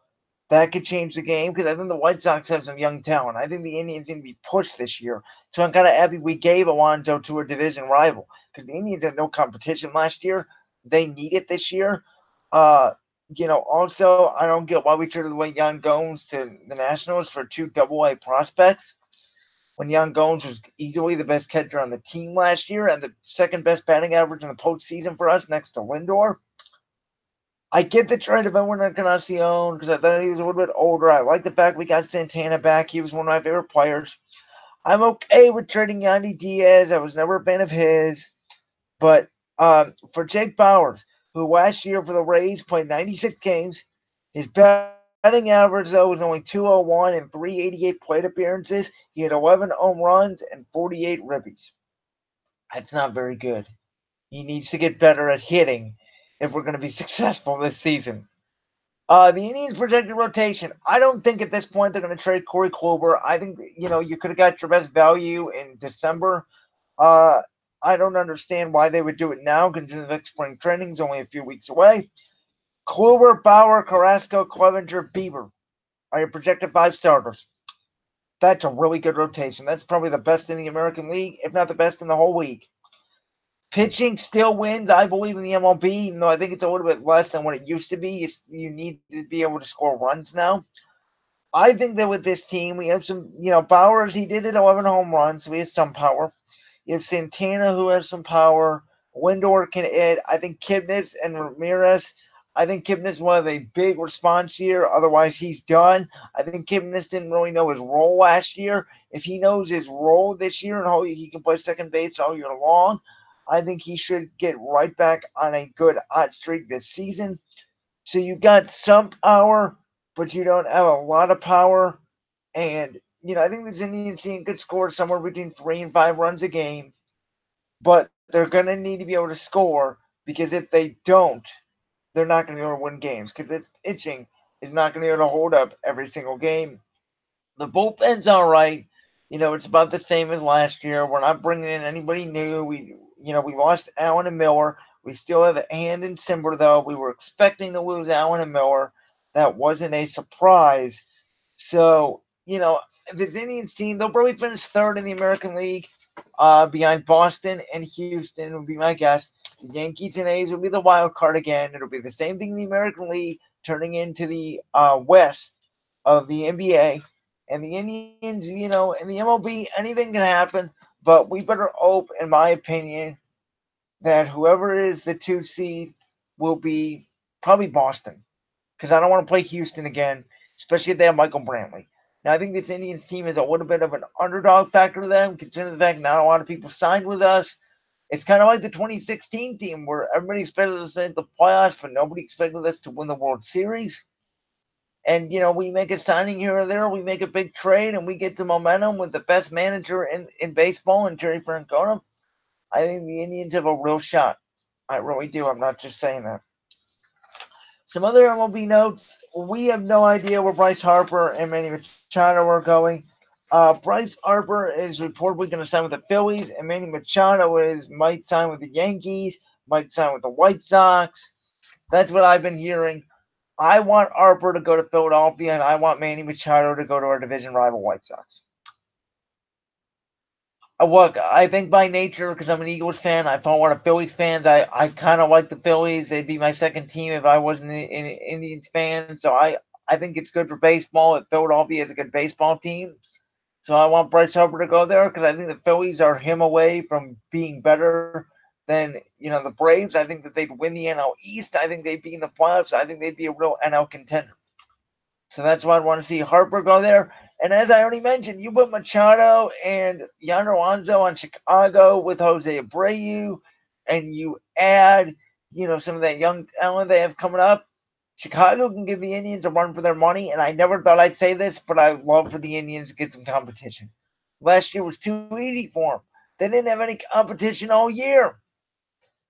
[SPEAKER 1] that could change the game because I think the White Sox have some young talent. I think the Indians need to be pushed this year. So I'm kind of happy we gave Alonso to a division rival because the Indians had no competition last year. They need it this year. Also, I don't get why we traded away Yan Gomes to the Nationals for 2 Double-A prospects when Yan Gomes was easily the best catcher on the team last year and the second best batting average in the postseason for us next to Lindor. I get the trade of Edwin Encarnacion because I thought he was a little bit older. I like the fact we got Santana back. He was one of my favorite players. I'm okay with trading Yandy Diaz. I was never a fan of his. But for Jake Bauers, who last year for the Rays played 96 games, his batting average, though, was only 201 and 388 plate appearances. He had 11 home runs and 48 ribbies. That's not very good. He needs to get better at hitting if we're going to be successful this season. The Indians' projected rotation. I don't think at this point they're going to trade Corey Kluber. I think, you could have got your best value in December. I don't understand why they would do it now, considering the next spring training is only a few weeks away. Kluber, Bauer, Carrasco, Clevenger, Bieber are your projected 5 starters. That's a really good rotation. That's probably the best in the American League, if not the best in the whole league. Pitching still wins, I believe, in the MLB, even though I think it's a little bit less than what it used to be. You need to be able to score runs now. I think that with this team, we have some, Bowers, he did it 11 home runs, so he has some power. You have Santana, who has some power. Lindor can hit. I think Kipnis and Ramirez. I think Kipnis will have a big response year. Otherwise, he's done. I think Kipnis didn't really know his role last year. If he knows his role this year and how he can play second base all year long, I think he should get right back on a good hot streak this season. So you got some power, but you don't have a lot of power. And I think this Indian team could score somewhere between 3 and 5 runs a game, but they're going to need to be able to score because if they don't, they're not going to be able to win games because this pitching is not going to be able to hold up every single game. The bullpen's all right. It's about the same as last year. We're not bringing in anybody new. We lost Allen and Miller. We still have a hand in Simber, though. We were expecting to lose Allen and Miller. That wasn't a surprise. So, this Indians team, they'll probably finish 3rd in the American League behind Boston and Houston would be my guess. The Yankees and A's will be the wild card again. It'll be the same thing in the American League, turning into the West of the NBA. And the Indians, in the MLB, anything can happen. But we better hope, in my opinion, that whoever is the 2 seed will be probably Boston. Because I don't want to play Houston again, especially if they have Michael Brantley. Now, I think this Indians team is a little bit of an underdog factor to them, considering the fact not a lot of people signed with us. It's kind of like the 2016 team where everybody expected us to make the playoffs, but nobody expected us to win the World Series. And, we make a signing here or there, we make a big trade, and we get some momentum with the best manager in baseball, and Jerry Francona. I think the Indians have a real shot. I really do. I'm not just saying that. Some other MLB notes. We have no idea where Bryce Harper and Manny Machado are going. Bryce Harper is reportedly going to sign with the Phillies, and Manny Machado might sign with the Yankees, might sign with the White Sox. That's what I've been hearing. I want Harper to go to Philadelphia, and I want Manny Machado to go to our division rival White Sox. Look, I think by nature, because I'm an Eagles fan, I follow a lot of Phillies fans. I kind of like the Phillies. They'd be my second team if I wasn't an Indians fan. So I think it's good for baseball if Philadelphia is a good baseball team. So I want Bryce Harper to go there because I think the Phillies are him away from being better than, the Braves. I think that they'd win the NL East. I think they'd be in the playoffs. I think they'd be a real NL contender. So that's why I want to see Harper go there. And as I already mentioned, you put Machado and Yonder Alonso on Chicago with Jose Abreu, and you add, some of that young talent they have coming up. Chicago can give the Indians a run for their money, and I never thought I'd say this, but I love for the Indians to get some competition. Last year was too easy for them. They didn't have any competition all year.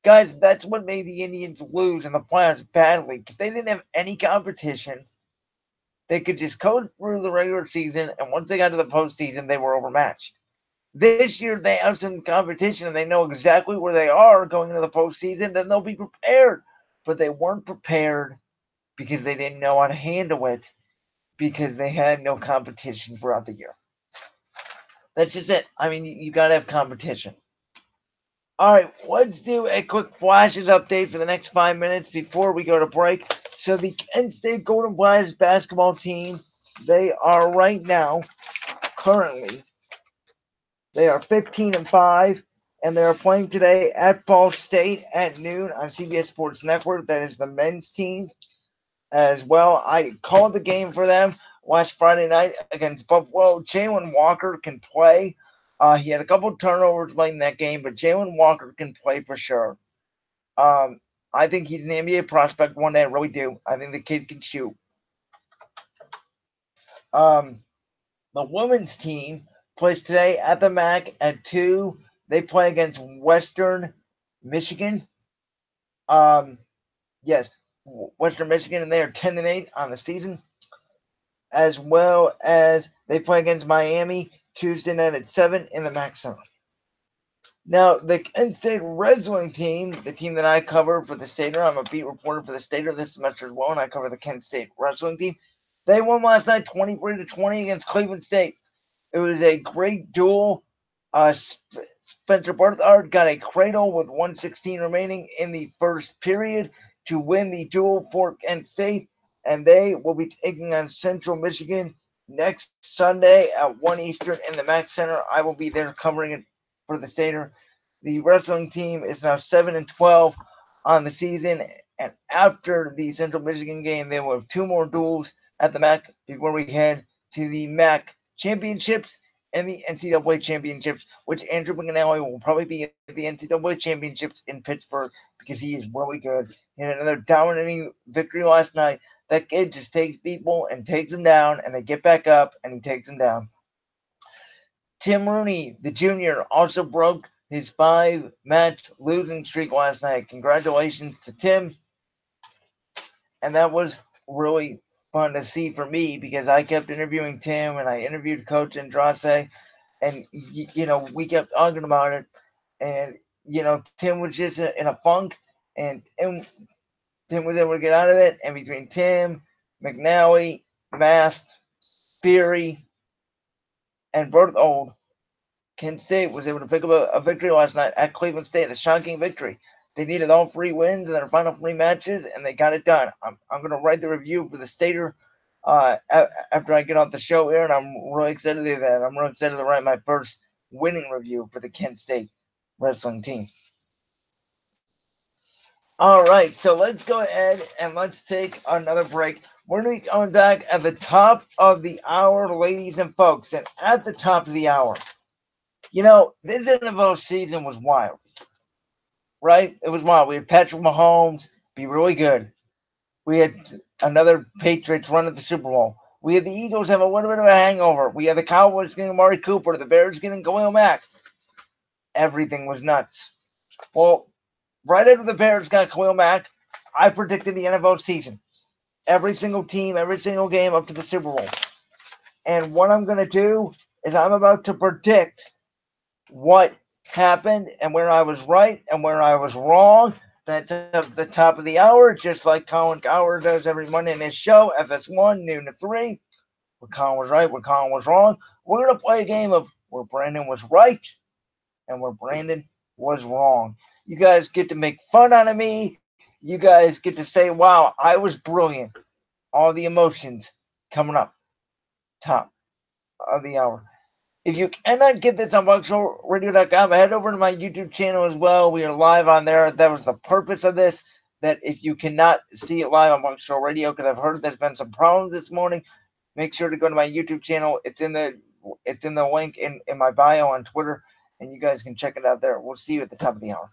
[SPEAKER 1] Guys, that's what made the Indians lose in the playoffs badly, because they didn't have any competition. They could just go through the regular season, and once they got to the postseason, they were overmatched. This year, they have some competition, and they know exactly where they are going into the postseason, then they'll be prepared. But they weren't prepared because they didn't know how to handle it because they had no competition throughout the year. That's just it. I mean, you got to have competition. All right, let's do a quick flashes update for the next 5 minutes before we go to break. So the Kent State Golden Blast basketball team, they are right now, currently, they are 15-5, and they are playing today at Ball State at noon on CBS Sports Network. That is the men's team as well. I called the game for them last Friday night against Buffalo. Jalen Walker can play. He had a couple turnovers late in that game, but Jalen Walker can play for sure. I think he's an NBA prospect one day. I really do. I think the kid can shoot. The women's team plays today at the MAC at 2. They play against Western Michigan. Yes, Western Michigan, and they are 10-8 on the season. As well as they play against Miami Tuesday night at 7 in the MAC Center. Now, the Kent State Wrestling team, the team that I cover for the Stater, I'm a beat reporter for the Stater this semester as well, and I cover the Kent State Wrestling team. They won last night 23-20 against Cleveland State. It was a great duel. Spencer Barthard got a cradle with 1:16 remaining in the first period to win the duel for Kent State, and they will be taking on Central Michigan next Sunday at 1 Eastern in the MAC Center. I will be there covering it for the Stater. The wrestling team is now 7-12 on the season, and after the Central Michigan game, they will have 2 more duels at the MAC before we head to the MAC Championships and the NCAA Championships, which Andrew McNally will probably be at the NCAA Championships in Pittsburgh because he is really good. He had another dominating victory last night. That kid just takes people and takes them down, and they get back up, and he takes them down. Tim Rooney, the junior, also broke his 5-match losing streak last night. Congratulations to Tim. And that was really fun to see for me because I kept interviewing Tim, and I interviewed Coach Andrade, and we kept talking about it, and Tim was just in a funk, and Tim was able to get out of it, and between Tim, McNally, Mast, Fury, and Berthold, Kent State was able to pick up a victory last night at Cleveland State, a shocking victory. They needed all 3 wins in their final 3 matches, and they got it done. I'm going to write the review for the Stater after I get off the show here, and I'm really excited to do that. I'm really excited to write my first winning review for the Kent State wrestling team. All right, so let's go ahead and let's take another break. We're going to be coming back at the top of the hour, ladies and folks, and at the top of the hour. This NFL season was wild, right? It was wild. We had Patrick Mahomes be really good. We had another Patriots run at the Super Bowl. We had the Eagles have a little bit of a hangover. We had the Cowboys getting Amari Cooper, the Bears getting Khalil Mack. Everything was nuts. Well, right after the Bears got Khalil Mack, I predicted the NFL season. Every single team, every single game up to the Super Bowl. And what I'm going to do is I'm about to predict what happened and where I was right and where I was wrong. That's at the top of the hour, just like Colin Coward does every Monday in his show, FS1, noon to 3. Where Colin was right, where Colin was wrong. We're going to play a game of where Brandon was right and where Brandon was wrong. You guys get to make fun out of me. You guys get to say, wow, I was brilliant. All the emotions coming up. Top of the hour. If you cannot get this on BuckshowRadio.com, head over to my YouTube channel as well. We are live on there. That was the purpose of this, that if you cannot see it live on Buck Show Radio, because I've heard there's been some problems this morning, make sure to go to my YouTube channel. It's in the link in my bio on Twitter, and you guys can check it out there. We'll see you at the top of the hour.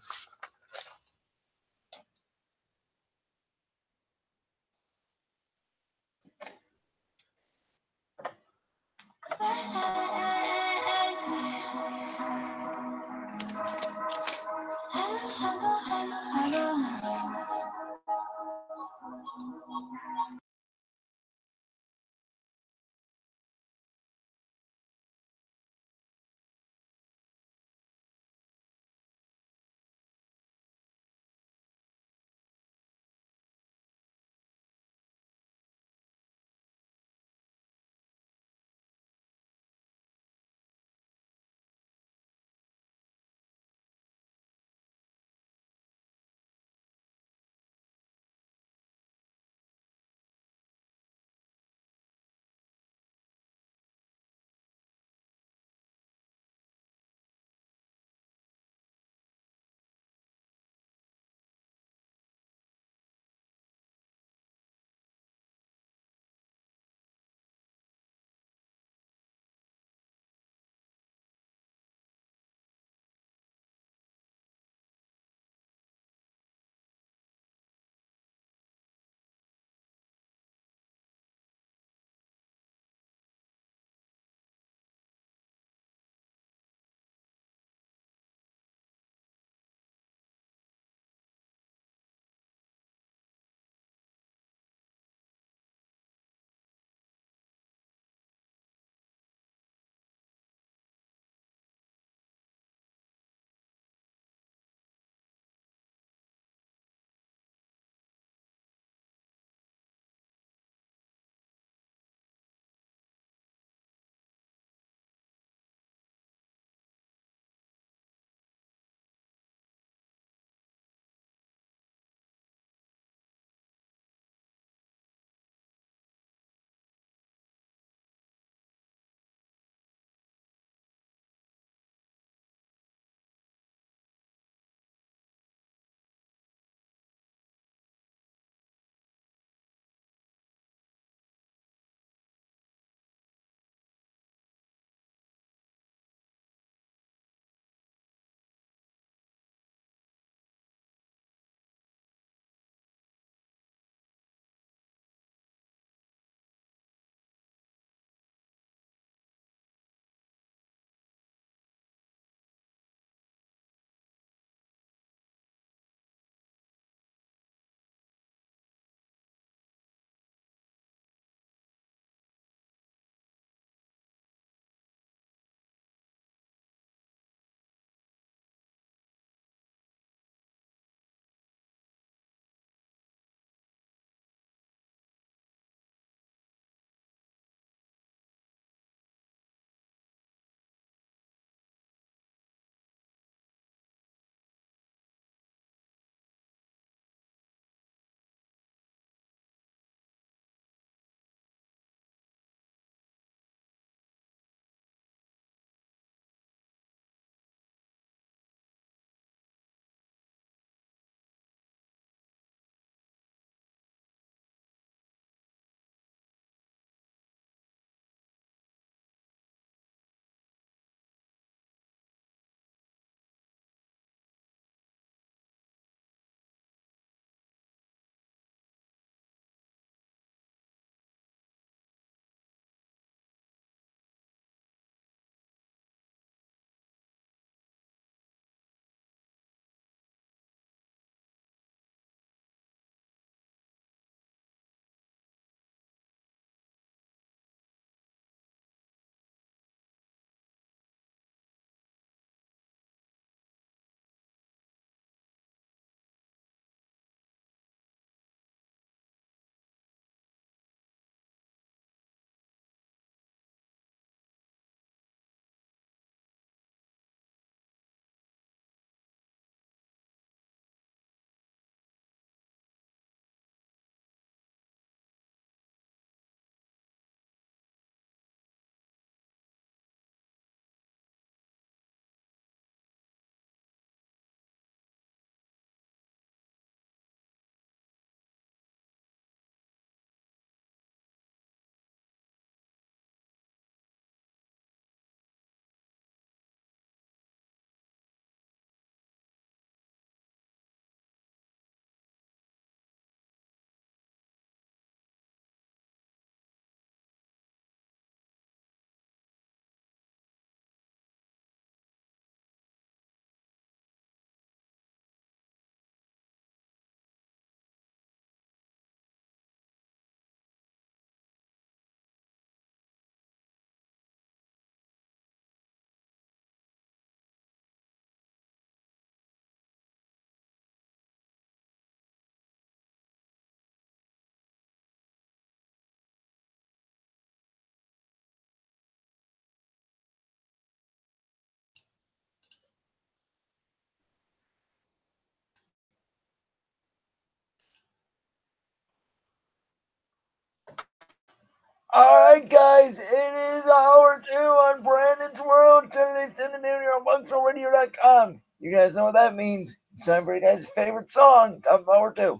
[SPEAKER 1] Alright, guys, it is hour 2 on Brandon's World. Saturday, Sunday noon here on BugsRadio.com. You guys know what that means. It's time for you guys' favorite song of hour 2.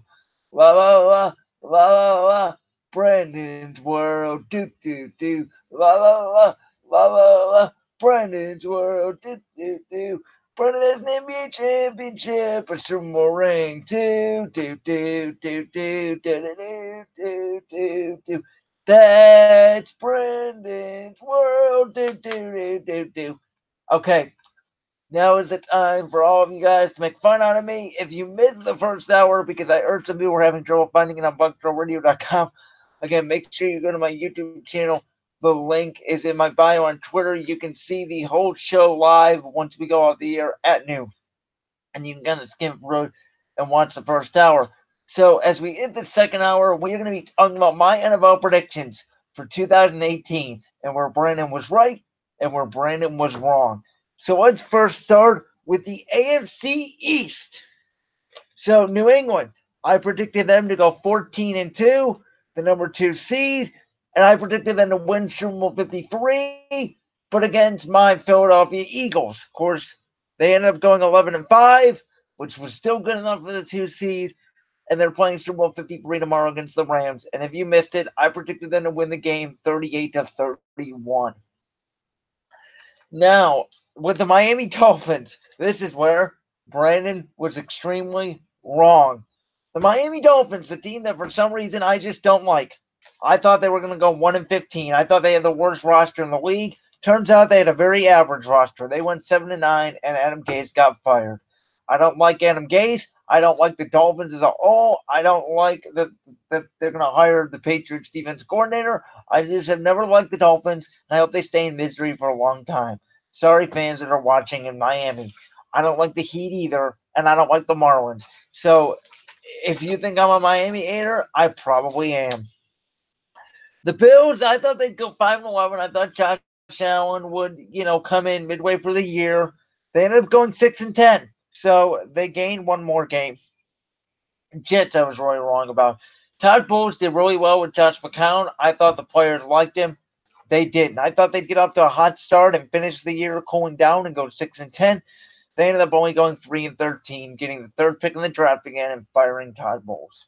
[SPEAKER 1] La la la, la la la, Brandon's World. Do do do. La la la, la la la, Brandon's World. Do do do. Brandon has an NBA championship, a Super Bowl ring. Do do do do do do do do do do. That's Brandon's World. Do, do, do, do, do. Okay, now is the time for all of you guys to make fun out of me. If you missed the first hour because I heard some people were having trouble finding it on BugsRadio.com, again, make sure you go to my YouTube channel. The link is in my bio on Twitter. You can see the whole show live once we go off the air at noon. And you can kind of skim through and watch the first hour. So as we hit the second hour, we're going to be talking about my NFL predictions for 2018 and where Brandon was right and where Brandon was wrong. So let's first start with the AFC East. So New England, I predicted them to go 14-2, the number 2 seed, and I predicted them to win Super Bowl 53, but against my Philadelphia Eagles. Of course, they ended up going 11-5, which was still good enough for the 2 seed. And they're playing Super Bowl 53 tomorrow against the Rams. And if you missed it, I predicted them to win the game 38-31. Now, with the Miami Dolphins, this is where Brandon was extremely wrong. The Miami Dolphins, the team that for some reason I just don't like. I thought they were going to go 1-15. I thought they had the worst roster in the league. Turns out they had a very average roster. They went 7-9, and Adam Gase got fired. I don't like Adam Gase. I don't like the Dolphins as a whole. I don't like that they're going to hire the Patriots defense coordinator. I just have never liked the Dolphins, and I hope they stay in misery for a long time. Sorry, fans that are watching in Miami. I don't like the Heat either, and I don't like the Marlins. So if you think I'm a Miami hater, I probably am. The Bills, I thought they'd go 5-11. I thought Josh Allen would, come in midway through the year. They ended up going 6-10. So they gained one more game. Jets, I was really wrong about. Todd Bowles did really well with Josh McCown. I thought the players liked him. They didn't. I thought they'd get off to a hot start and finish the year cooling down and go 6-10. They ended up only going 3-13, getting the 3rd pick in the draft again and firing Todd Bowles.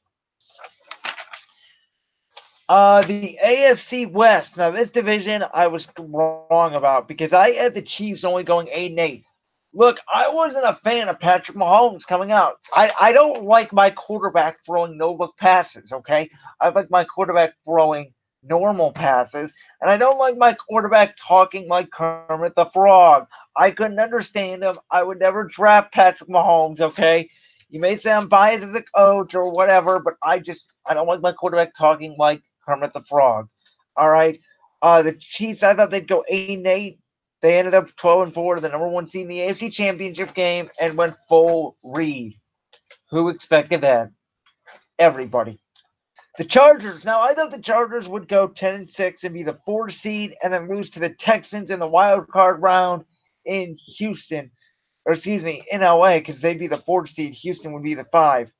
[SPEAKER 1] The AFC West. Now, this division I was wrong about because I had the Chiefs only going 8-8. Look, I wasn't a fan of Patrick Mahomes coming out. I don't like my quarterback throwing no-look passes, okay? I like my quarterback throwing normal passes, and I don't like my quarterback talking like Kermit the Frog. I couldn't understand him. I would never draft Patrick Mahomes, okay? You may say I'm biased as a coach or whatever, but I don't like my quarterback talking like Kermit the Frog. All right? The Chiefs, I thought they'd go 8-8. They ended up 12-4, the number 1 seed in the AFC Championship game, and went full Reed. Who expected that? Everybody. The Chargers. Now, I thought the Chargers would go 10-6 and be the 4 seed, and then lose to the Texans in the wild card round in Houston, in LA, because they'd be the 4 seed. Houston would be the 5.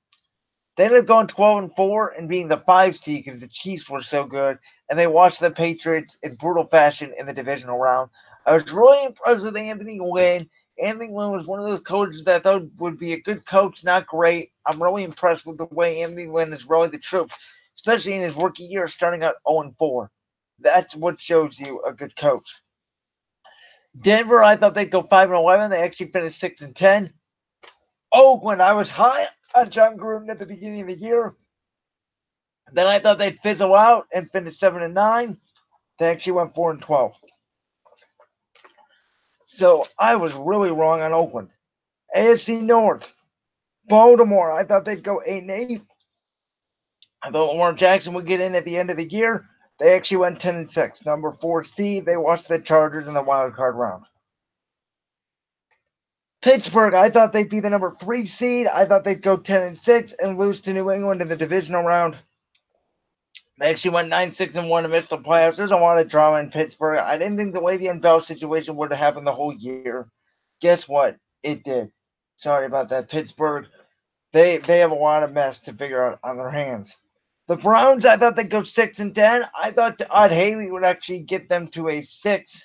[SPEAKER 1] They ended up going 12-4 and being the 5 seed because the Chiefs were so good, and they watched the Patriots in brutal fashion in the divisional round. I was really impressed with Anthony Lynn. Anthony Lynn was one of those coaches that I thought would be a good coach, not great. I'm really impressed with the way Anthony Lynn is rallying the troops, especially in his rookie year, starting out 0-4. That's what shows you a good coach. Denver, I thought they'd go 5-11. They actually finished 6-10. Oakland, I was high on John Gruden at the beginning of the year. Then I thought they'd fizzle out and finish 7-9. They actually went 4-12. So I was really wrong on Oakland. AFC North. Baltimore. I thought they'd go 8-8. I thought Lamar Jackson would get in at the end of the year. They actually went 10-6. Number 4 seed. They watched the Chargers in the wild card round. Pittsburgh. I thought they'd be the number 3 seed. I thought they'd go 10-6 and lose to New England in the divisional round. They actually went 9-6-1 and missed the playoffs. There's a lot of drama in Pittsburgh. I didn't think the Le'Veon Bell situation would have happened the whole year. Guess what? It did. Sorry about that, Pittsburgh. They have a lot of mess to figure out on their hands. The Browns, I thought they'd go 6-10. I thought Odd Haley would actually get them to a 6-7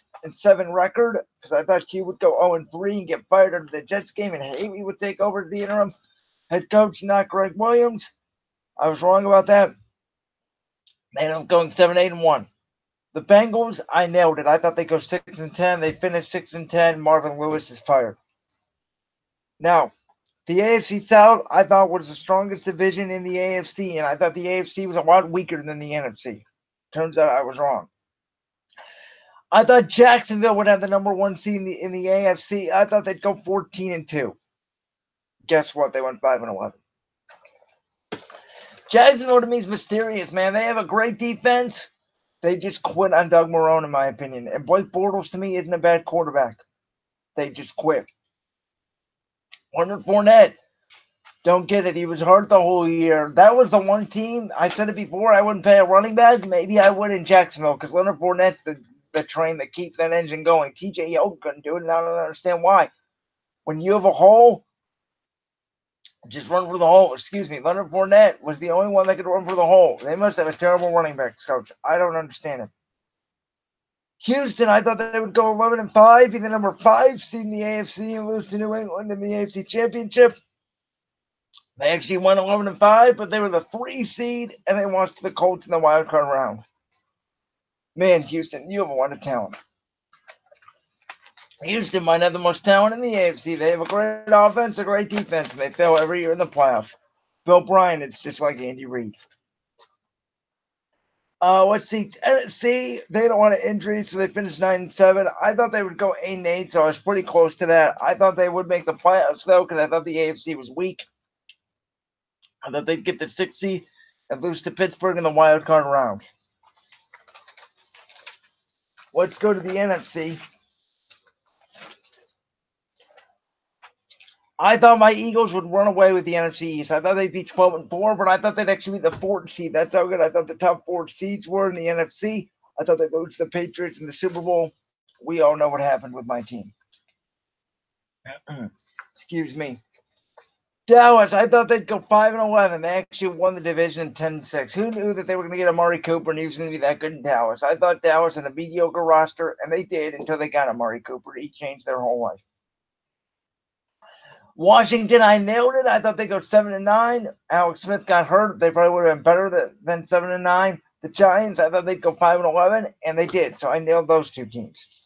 [SPEAKER 1] record because I thought he would go 0-3 and get fired out of the Jets game, and Haley would take over as the interim head coach, not Greg Williams. I was wrong about that. They ended up going 7-8-1. The Bengals, I nailed it. I thought they'd go 6-10. They finished 6-10. Marvin Lewis is fired. Now, the AFC South, I thought, was the strongest division in the AFC, and I thought the AFC was a lot weaker than the NFC. Turns out I was wrong. I thought Jacksonville would have the number 1 seed in the AFC. I thought they'd go 14-2. Guess what? They went 5-11. Jacksonville to me is mysterious, man. They have a great defense. They just quit on Doug Marrone, in my opinion. And Blake Bortles, to me, isn't a bad quarterback. They just quit. Leonard Fournette, don't get it. He was hurt the whole year. That was the one team, I said it before, I wouldn't pay a running back. Maybe I would in Jacksonville because Leonard Fournette's the train that keeps that engine going. TJ Yeldon couldn't do it, and I don't understand why. When you have a hole, just run for the hole. Excuse me. Leonard Fournette was the only one that could run for the hole. They must have a terrible running back coach. I don't understand it. Houston, I thought they would go 11-5, be the number 5 seed in the AFC and lose to New England in the AFC Championship. They actually went 11-5, but they were the 3 seed, and they lost to the Colts in the wild card round. Man, Houston, you have a lot of talent. Houston might have the most talent in the AFC. They have a great offense, a great defense, and they fail every year in the playoffs. Bill Bryant, it's just like Andy Reid. Let's see. Tennessee, they don't want an injury, so they finished 9-7. I thought they would go 8-8, so I was pretty close to that. I thought they would make the playoffs, though, because I thought the AFC was weak. I thought they'd get the 6th seed and lose to Pittsburgh in the wild card round. Let's go to the NFC. I thought my Eagles would run away with the NFC East. I thought they'd be 12-4, but I thought they'd actually be the 4th seed. That's how good I thought the top 4 seeds were in the NFC. I thought they'd lose to the Patriots in the Super Bowl. We all know what happened with my team. Excuse me. Dallas, I thought they'd go 5-11. They actually won the division 10-6. Who knew that they were going to get Amari Cooper and he was going to be that good in Dallas? I thought Dallas had a mediocre roster, and they did until they got Amari Cooper. He changed their whole life. Washington, I nailed it. I thought they'd go 7-9. Alex Smith got hurt. They probably would have been better than 7-9. The Giants, I thought they'd go 5-11, and they did. So I nailed those 2 teams.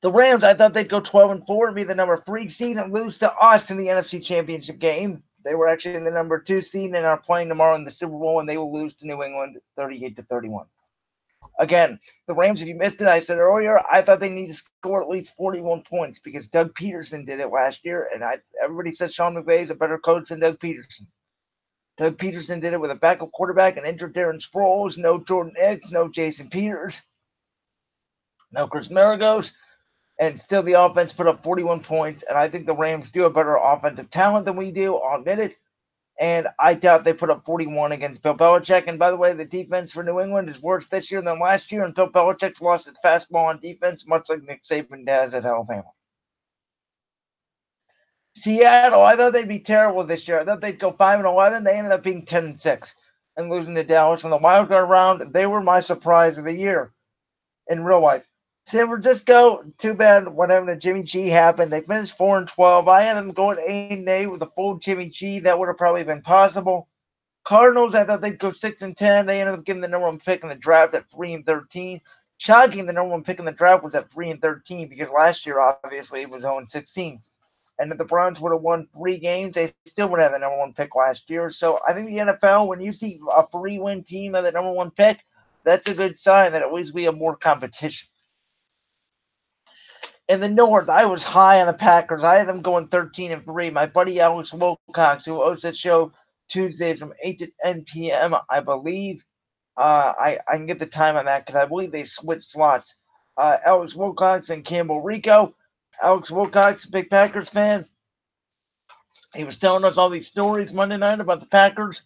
[SPEAKER 1] The Rams, I thought they'd go 12-4 and be the number 3 seed and lose to us in the NFC Championship game. They were actually in the number 2 seed and are playing tomorrow in the Super Bowl, and they will lose to New England 38-31. Again, the Rams, if you missed it, I said earlier, I thought they need to score at least 41 points because Doug Peterson did it last year, and everybody says Sean McVay is a better coach than Doug Peterson. Doug Peterson did it with a backup quarterback and injured Darren Sproles, no Jordan Hicks, no Jason Peters, no Chris Maragos, and still the offense put up 41 points, and I think the Rams do have better offensive talent than we do, I'll admit it. And I doubt they put up 41 against Bill Belichick. And by the way, the defense for New England is worse this year than last year. And Bill Belichick's lost his fastball on defense, much like Nick Saban does at Alabama. Seattle, I thought they'd be terrible this year. I thought they'd go 5-11. They ended up being 10-6 and losing to Dallas in the wild card round. They were my surprise of the year in real life. San Francisco, too bad what happened to Jimmy G happened. They finished 4-12. I had them going 8-8 with a full Jimmy G. That would have probably been possible. Cardinals, I thought they'd go 6-10. They ended up getting the number 1 pick in the draft at 3-13. Shocking, the number 1 pick in the draft was at 3-13 because last year, obviously, it was 0-16. And if the Browns would have won 3 games, they still would have the number 1 pick last year. So I think the NFL, when you see a 3-win team at the number 1 pick, that's a good sign that at least we have more competition. In the North, I was high on the Packers. I had them going 13-3. My buddy Alex Wilcox, who hosts that show Tuesdays from 8 to 10 p.m., I believe. I can get the time on that because I believe they switched slots. Alex Wilcox and Campbell Rico. Alex Wilcox, big Packers fan. He was telling us all these stories Monday night about the Packers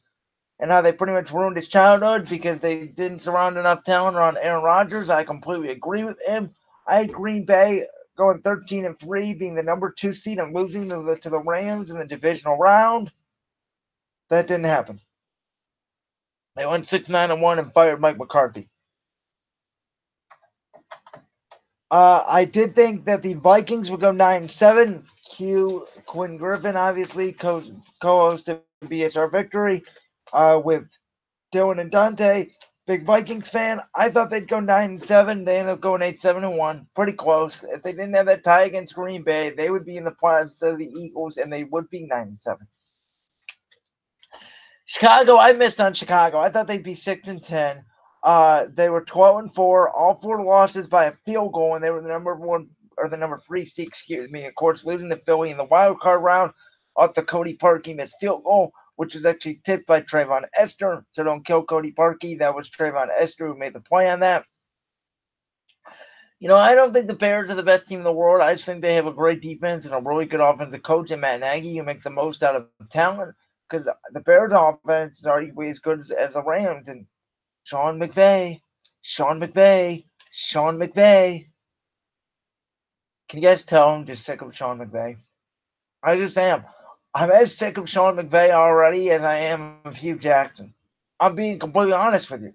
[SPEAKER 1] and how they pretty much ruined his childhood because they didn't surround enough talent around Aaron Rodgers. I completely agree with him. I had Green Bay going 13-3, being the number 2 seed and losing to the Rams in the divisional round. That didn't happen. They went 6-9-1 and fired Mike McCarthy. I did think that the Vikings would go 9-7. Quinn Griffin, obviously, co-host of BSR Victory, with Dylan and Dante. Big Vikings fan. I thought they'd go 9-7. They ended up going 8-7-1. Pretty close. If they didn't have that tie against Green Bay, they would be in the playoffs of the Eagles, and they would be 9-7. Chicago, I missed on Chicago. I thought they'd be 6-10. They were 12-4. All 4 losses by a field goal, and they were the number 3 seed. Excuse me. Of course, losing to Philly in the wild card round off the Cody Parkey missed field goal, which was actually tipped by Trayvon Esther. So don't kill Cody Parkey. That was Trayvon Esther who made the play on that. I don't think the Bears are the best team in the world. I just think they have a great defense and a really good offensive coach in Matt Nagy who makes the most out of talent, because the Bears' offense is arguably as good as the Rams. And Sean McVay. Can you guys tell I'm just sick of Sean McVay? I just am. I'm as sick of Sean McVay already as I am of Hugh Jackson. I'm being completely honest with you.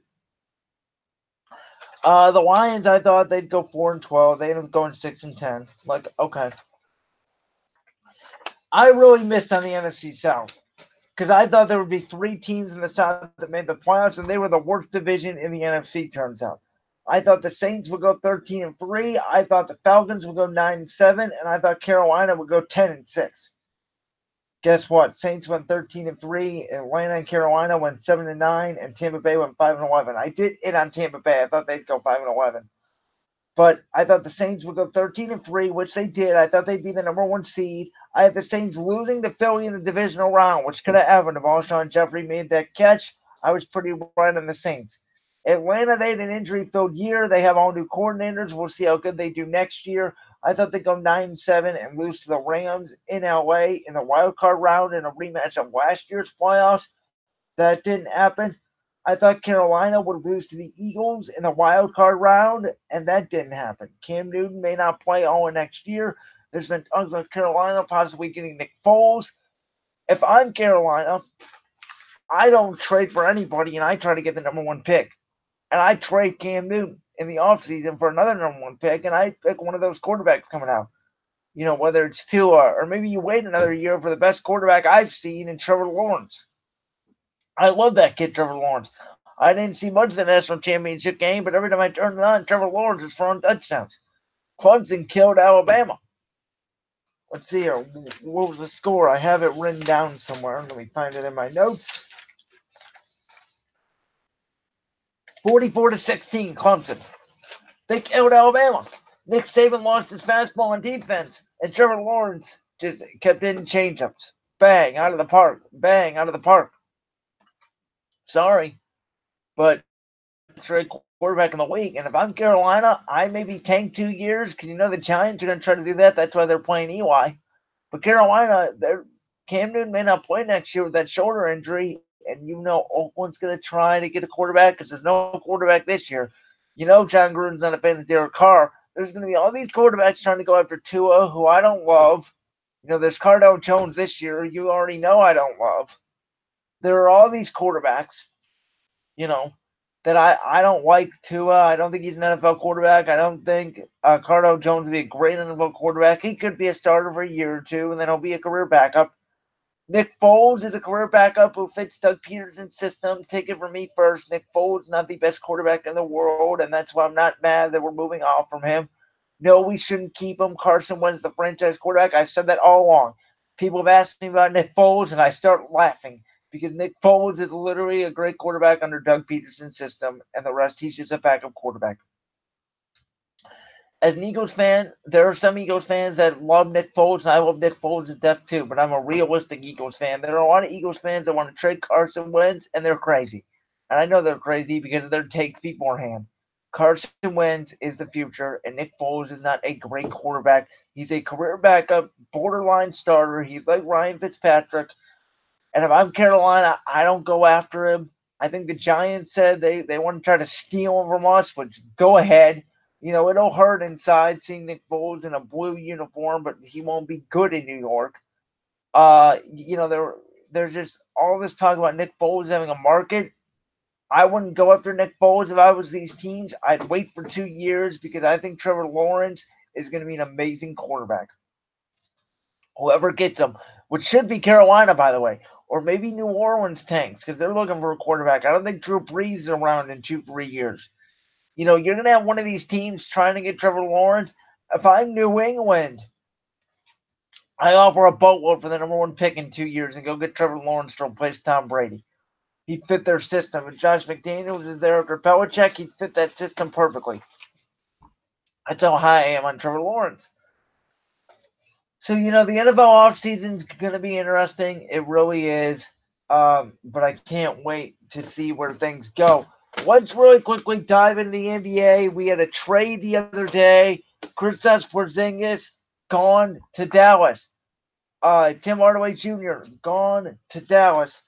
[SPEAKER 1] The Lions, I thought they'd go 4-12. They ended up going 6-10. Like, okay. I really missed on the NFC South, because I thought there would be 3 teams in the South that made the playoffs, and they were the worst division in the NFC, turns out. I thought the Saints would go 13-3. I thought the Falcons would go 9-7, and I thought Carolina would go 10-6. Guess what? Saints went 13-3. Atlanta and Carolina went 7-9, and Tampa Bay went 5-11. I did hit on Tampa Bay. I thought they'd go 5-11. But I thought the Saints would go 13-3, which they did. I thought they'd be the number 1 seed. I had the Saints losing to Philly in the divisional round, which could have happened if Alshon Jeffrey made that catch. I was pretty right on the Saints. Atlanta, they had an injury-filled year. They have all new coordinators. We'll see how good they do next year. I thought they'd go 9-7 and lose to the Rams in LA in the wild card round in a rematch of last year's playoffs. That didn't happen. I thought Carolina would lose to the Eagles in the wild card round, and that didn't happen. Cam Newton may not play all of next year. There's been talks of Carolina possibly getting Nick Foles. If I'm Carolina, I don't trade for anybody, and I try to get the number 1 pick. And I trade Cam Newton in the offseason for another number 1 pick, and I pick one of those quarterbacks coming out. Whether it's Tua, or maybe you wait another year for the best quarterback I've seen in Trevor Lawrence. I love that kid, Trevor Lawrence. I didn't see much of the national championship game, but every time I turned it on, Trevor Lawrence is throwing touchdowns. Clemson killed Alabama. Let's see here. What was the score? I have it written down somewhere. Let me find it in my notes. 44-16, Clemson. They killed Alabama. Nick Saban lost his fastball on defense, and Trevor Lawrence just kept hitting changeups. Bang, out of the park. Bang, out of the park. Sorry, but trade quarterback in the league. And if I'm Carolina, I maybe tank 2 years, because the Giants are going to try to do that. That's why they're playing Eli. But Carolina, Cam Newton may not play next year with that shoulder injury, and Oakland's going to try to get a quarterback because there's no quarterback this year. John Gruden's not a fan of Derek Carr. There's going to be all these quarterbacks trying to go after Tua, who I don't love. There's Cardale Jones this year. You already know I don't love. There are all these quarterbacks, that I don't like Tua. I don't think he's an NFL quarterback. I don't think Cardale Jones would be a great NFL quarterback. He could be a starter for a year or 2, and then he'll be a career backup. Nick Foles is a career backup who fits Doug Peterson's system. Take it from me first. Nick Foles is not the best quarterback in the world, and that's why I'm not mad that we're moving off from him. No, we shouldn't keep him. Carson Wentz, the franchise quarterback. I said that all along. People have asked me about Nick Foles, and I start laughing because Nick Foles is literally a great quarterback under Doug Peterson's system, and the rest, he's just a backup quarterback. As an Eagles fan, there are some Eagles fans that love Nick Foles, and I love Nick Foles to death too, but I'm a realistic Eagles fan. There are a lot of Eagles fans that want to trade Carson Wentz, and they're crazy. And I know they're crazy because of their takes beforehand. Carson Wentz is the future, and Nick Foles is not a great quarterback. He's a career backup, borderline starter. He's like Ryan Fitzpatrick. And if I'm Carolina, I don't go after him. I think the Giants said they want to try to steal him from us, but go ahead. It'll hurt inside seeing Nick Foles in a blue uniform, but he won't be good in New York. There's just all this talk about Nick Foles having a market. I wouldn't go after Nick Foles if I was these teams. I'd wait for 2 years because I think Trevor Lawrence is going to be an amazing quarterback. Whoever gets him, which should be Carolina, by the way, or maybe New Orleans tanks because they're looking for a quarterback. I don't think Drew Brees is around in 2-3 years. You're going to have one of these teams trying to get Trevor Lawrence. If I'm New England, I offer a boatload for the number 1 pick in 2 years and go get Trevor Lawrence to replace Tom Brady. He'd fit their system. If Josh McDaniels is there after Belichick, he'd fit that system perfectly. That's how high I am on Trevor Lawrence. So, the NFL offseason is going to be interesting. It really is. But I can't wait to see where things go. Let's really quickly dive into the NBA. We had a trade the other day. Kristaps Porzingis gone to Dallas. Tim Hardaway Jr. gone to Dallas.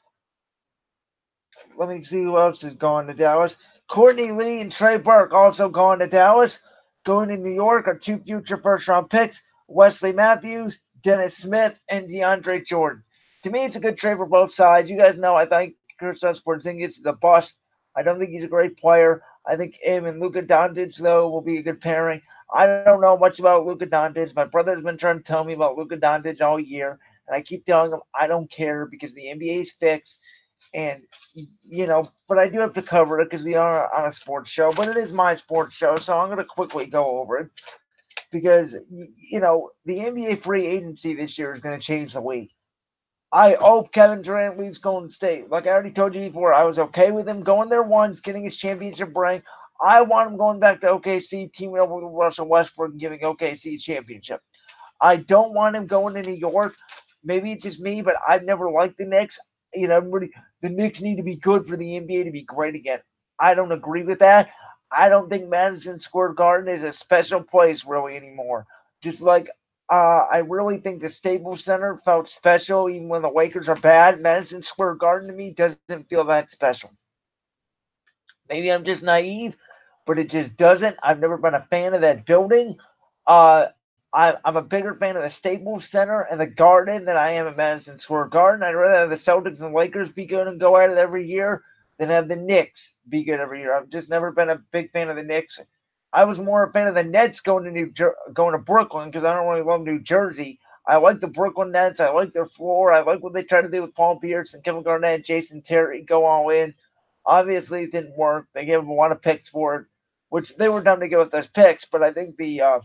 [SPEAKER 1] Let me see who else is gone to Dallas. Courtney Lee and Trey Burke also gone to Dallas. Going to New York are 2 future first-round picks, Wesley Matthews, Dennis Smith, and DeAndre Jordan. To me, it's a good trade for both sides. You guys know I think Kristaps Porzingis is a bust. I don't think he's a great player. I think him and Luka Doncic, though, will be a good pairing. I don't know much about Luka Doncic. My brother's been trying to tell me about Luka Doncic all year, and I keep telling him I don't care because the NBA is fixed. And, but I do have to cover it because we are on a sports show. But it is my sports show, so I'm going to quickly go over it. Because, the NBA free agency this year is going to change the league. I hope Kevin Durant leaves Golden State. Like I already told you before, I was okay with him going there once, getting his championship ring. I want him going back to OKC, teaming up with Russell Westbrook and giving OKC a championship. I don't want him going to New York. Maybe it's just me, but I've never liked the Knicks. The Knicks need to be good for the NBA to be great again. I don't agree with that. I don't think Madison Square Garden is a special place really anymore. Just like I really think the Staples Center felt special even when the Lakers are bad. Madison Square Garden to me doesn't feel that special. Maybe I'm just naive, but it just doesn't. I've never been a fan of that building. I'm a bigger fan of the Staples Center and the Garden than I am at Madison Square Garden. I'd rather have the Celtics and Lakers be good and go at it every year than have the Knicks be good every year. I've just never been a big fan of the Knicks. I was more a fan of the Nets going to Brooklyn because I don't really love New Jersey. I like the Brooklyn Nets. I like their floor. I like what they try to do with Paul Pierce and Kevin Garnett and Jason Terry. Go all in. Obviously, it didn't work. They gave them a lot of picks for it, which they were dumb to give up those picks. But I think the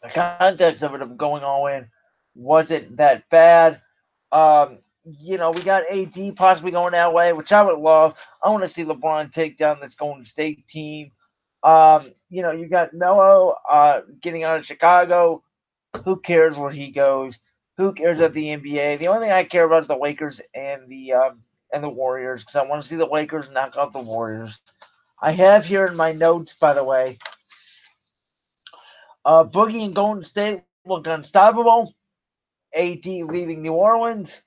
[SPEAKER 1] context of it of going all in wasn't that bad. We got AD possibly going that way, which I would love. I want to see LeBron take down this Golden State team. You got Melo getting out of Chicago. Who cares where he goes? Who cares about the NBA? The only thing I care about is the Lakers and the Warriors because I want to see the Lakers knock out the Warriors. I have here in my notes, by the way, Boogie and Golden State look unstoppable. AD leaving New Orleans.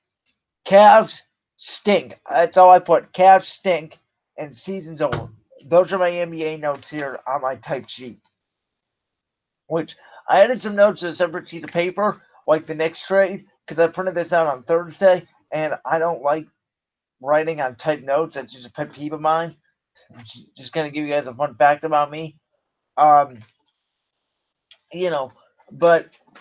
[SPEAKER 1] Cavs stink. That's all I put. Cavs stink. And season's over. Those are my NBA notes here on my type sheet. Which I added some notes to a separate sheet of paper, like the next trade, because I printed this out on Thursday, and I don't like writing on type notes. That's just a pet peeve of mine. Just going to give you guys a fun fact about me. But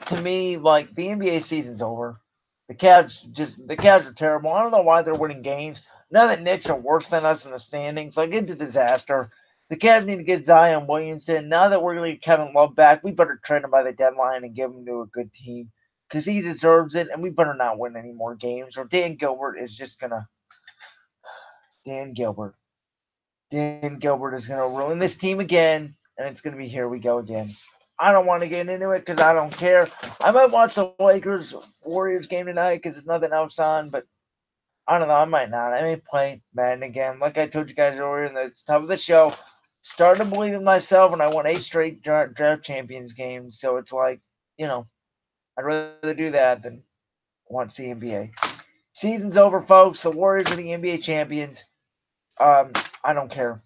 [SPEAKER 1] to me, like, the NBA season's over. The Cavs are terrible. I don't know why they're winning games. Now that Knicks are worse than us in the standings, like, it's a disaster. The Cavs need to get Zion Williamson. Now that we're going to get Kevin Love back, we better trade him by the deadline and give him to a good team because he deserves it, and we better not win any more games, or Dan Gilbert is just going to – Dan Gilbert is going to ruin this team again, and it's going to be here we go again. I don't want to get into it because I don't care. I might watch the Lakers-Warriors game tonight because there's nothing else on, but I don't know. I might not. I may play Madden again. Like I told you guys earlier in the top of the show, started to believe in myself, and I won 8 straight draft champions games. So it's like, I'd rather do that than watch the NBA. Season's over, folks. The Warriors are the NBA champions. I don't care.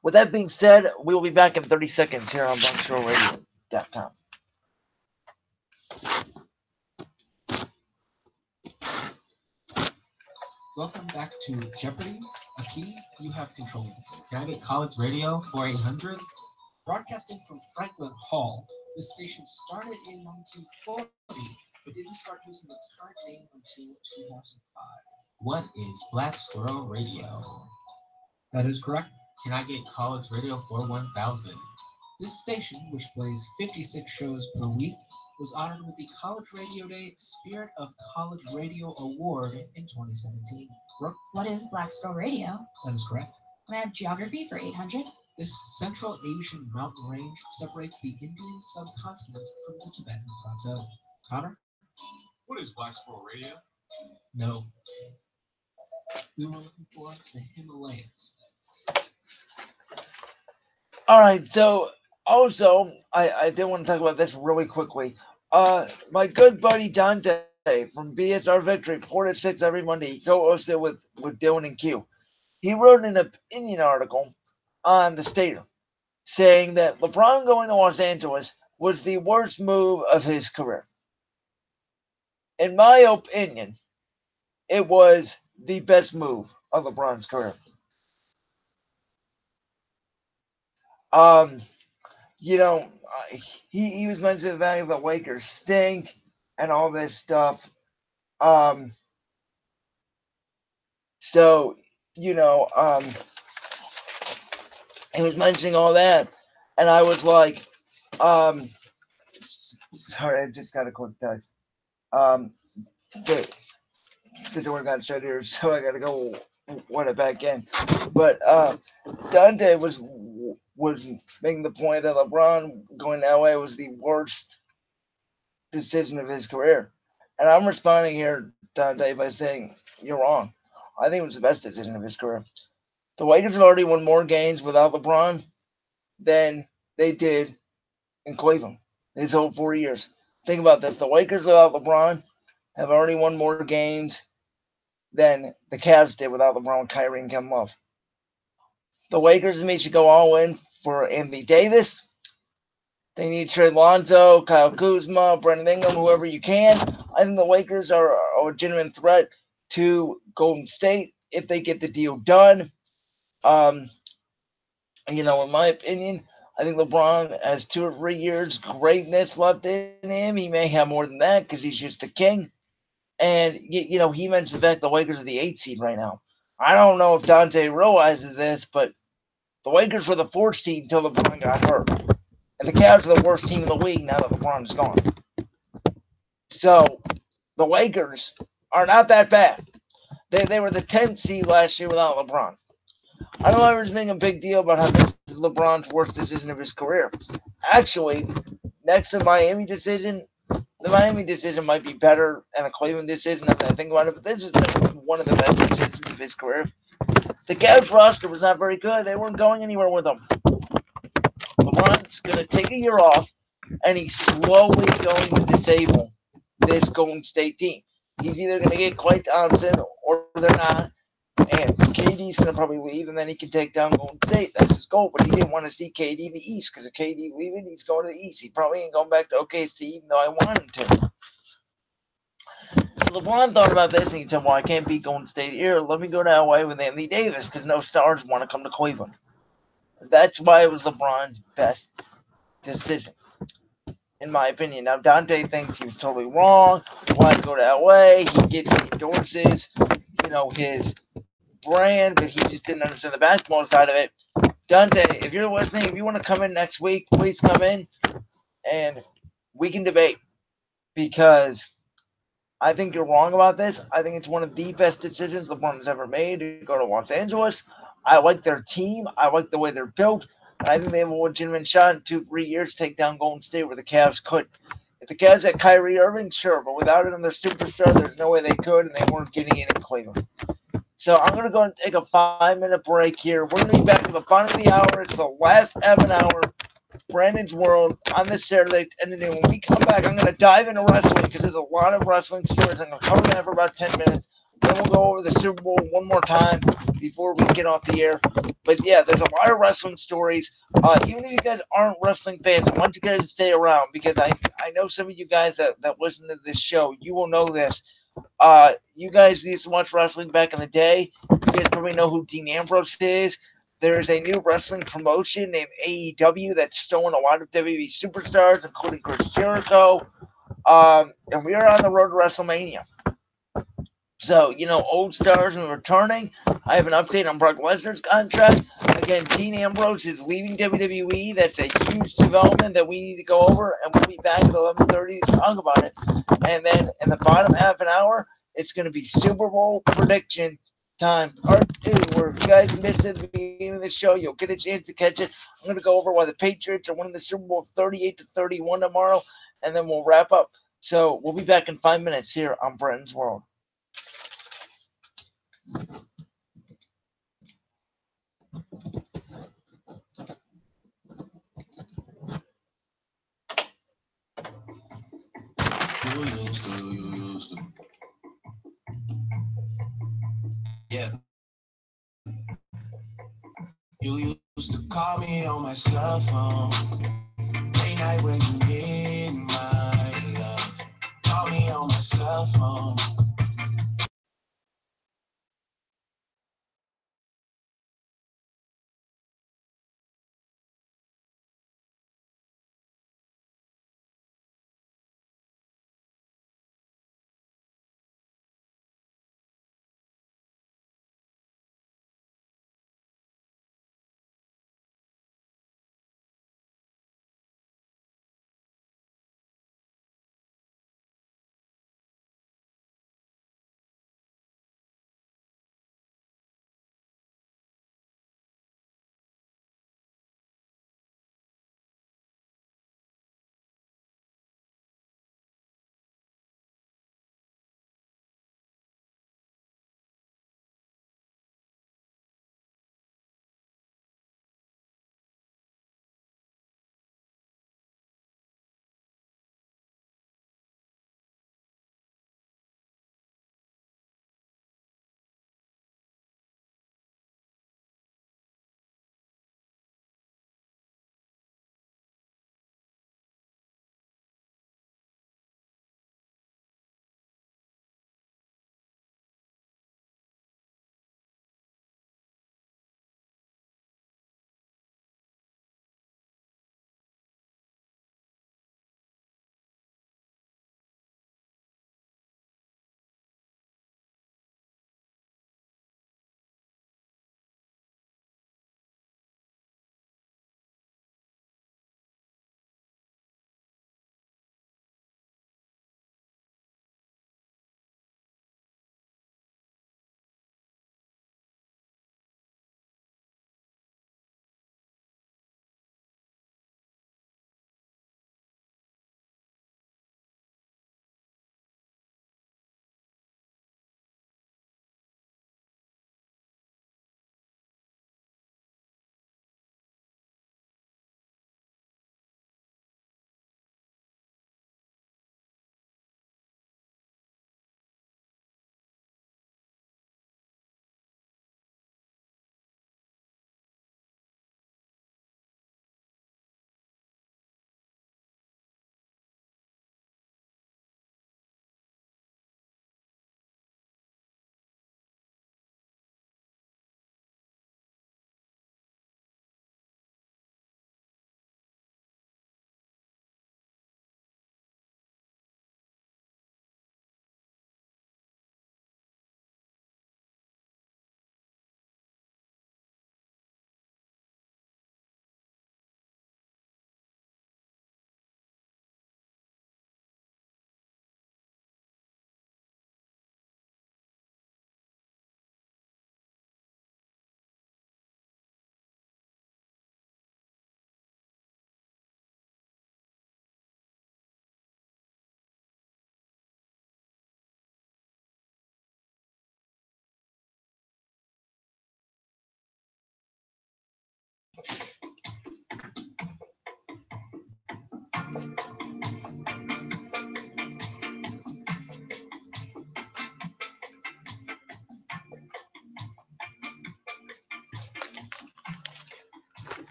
[SPEAKER 1] With that being said, we will be back in 30 seconds here on BunkShowRadio.com.
[SPEAKER 2] Welcome back to Jeopardy! A key you have control. Can I get college radio 4800? Broadcasting from Franklin Hall, this station started in 1940, but didn't start using its current name until 2005. What is Black Squirrel Radio? That is correct. Can I get college radio for 1000? This station, which plays 56 shows per week, was honored with the College Radio Day Spirit of College Radio Award in 2017. Brooke?
[SPEAKER 3] What is Black Squirrel Radio?
[SPEAKER 2] That is correct.
[SPEAKER 3] Can I have geography for 800?
[SPEAKER 2] This Central Asian mountain range separates the Indian subcontinent from the Tibetan Plateau. Connor?
[SPEAKER 4] What is Black Squirrel Radio?
[SPEAKER 2] No. We were looking for the Himalayas.
[SPEAKER 1] All right, so also, I did want to talk about this really quickly. My good buddy Dante from BSR Victory, 4 to 6 every Monday, he co-hosts it with Dylan and Q. He wrote an opinion article on the Stater saying that LeBron going to Los Angeles was the worst move of his career. In my opinion, it was the best move of LeBron's career. He was mentioning the fact that the Lakers stink and all this stuff. He was mentioning all that, and I was like, sorry, I just got a quick text. The door got shut here, so I gotta go want it back in. But Dante was making the point that LeBron going to LA was the worst decision of his career. And I'm responding here, Dante, by saying you're wrong. I think it was the best decision of his career. The Lakers have already won more games without LeBron than they did in Cleveland his whole 4 years. Think about this. The Lakers without LeBron have already won more games than the Cavs did without LeBron, Kyrie, and Kevin Love. The Lakers need to go all in for Anthony Davis. They need to trade Lonzo, Kyle Kuzma, Brandon Ingram, whoever you can. I think the Lakers are a legitimate threat to Golden State if they get the deal done. In my opinion, I think LeBron has 2 or 3 years greatness left in him. He may have more than that because he's just a king. And, he mentioned the fact the Lakers are the 8th seed right now. I don't know if Dante realizes this, but the Lakers were the 4th seed until LeBron got hurt. And the Cavs are the worst team in the league now that LeBron is gone. So, the Lakers are not that bad. They were the 10th seed last year without LeBron. I know everyone's making a big deal about how this is LeBron's worst decision of his career. Actually, next to the Miami decision might be better than a Cleveland decision now that I think about it, but this has been one of the best decisions of his career. The Cavs roster was not very good. They weren't going anywhere with him. LeBron's going to take a year off, and he's slowly going to disable this Golden State team. He's either going to get Klay Thompson or they're not, and KD's going to probably leave, and then he can take down Golden State. That's his goal, but he didn't want to see KD in the East because if KD leaving, he's going to the East. He probably ain't going back to OKC, even though I want him to. So LeBron thought about this, and he said, well, I can't beat Golden State here. Let me go to LA with Anthony Davis because no stars want to come to Cleveland. That's why it was LeBron's best decision, in my opinion. Now, Dante thinks he was totally wrong. Why go to LA? He endorses, his brand, but he just didn't understand the basketball side of it. Dante, if you're listening, if you want to come in next week, please come in and we can debate because I think you're wrong about this. I think it's one of the best decisions LeBron has ever made to go to Los Angeles. I like their team. I like the way they're built. And I think they have a legitimate shot in 2-3 years to take down Golden State where the Cavs could. If the Cavs had Kyrie Irving, sure, but without it on their superstar, there's no way they could, and they weren't getting it in Cleveland. So I'm going to go and take a 5-minute break here. We're going to be back at the bottom of the hour. It's the last half an hour. Brandon's World on this Saturday. And then when we come back, I'm going to dive into wrestling because there's a lot of wrestling stories. I'm going to cover that for about 10 minutes. Then we'll go over the Super Bowl one more time before we get off the air. But yeah, there's a lot of wrestling stories. Even if you guys aren't wrestling fans, I want you guys to stay around because I know some of you guys that listen to this show, you will know this. You guys used to watch wrestling back in the day. You guys probably know who Dean Ambrose is. There's a new wrestling promotion named AEW that's stolen a lot of WWE superstars, including Chris Jericho. And we are on the road to WrestleMania. So, old stars are returning. I have an update on Brock Lesnar's contract. Again, Dean Ambrose is leaving WWE. That's a huge development that we need to go over, and we'll be back at 11:30 to talk about it. And then in the bottom half an hour, it's going to be Super Bowl prediction time, part 2, where if you guys missed it at the beginning of the show, you'll get a chance to catch it. I'm going to go over why the Patriots are winning the Super Bowl 38-31 tomorrow, and then we'll wrap up. So we'll be back in 5 minutes here on Brenton's World.
[SPEAKER 6] Yeah. You used to call me on my cell phone. Late night when you need my love. Call me on my cell phone.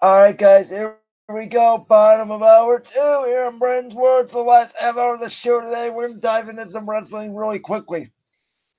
[SPEAKER 1] All right, guys, here we go. Bottom of hour 2 here in Brandon's Words. The last half hour of the show today. We're going to dive into some wrestling really quickly.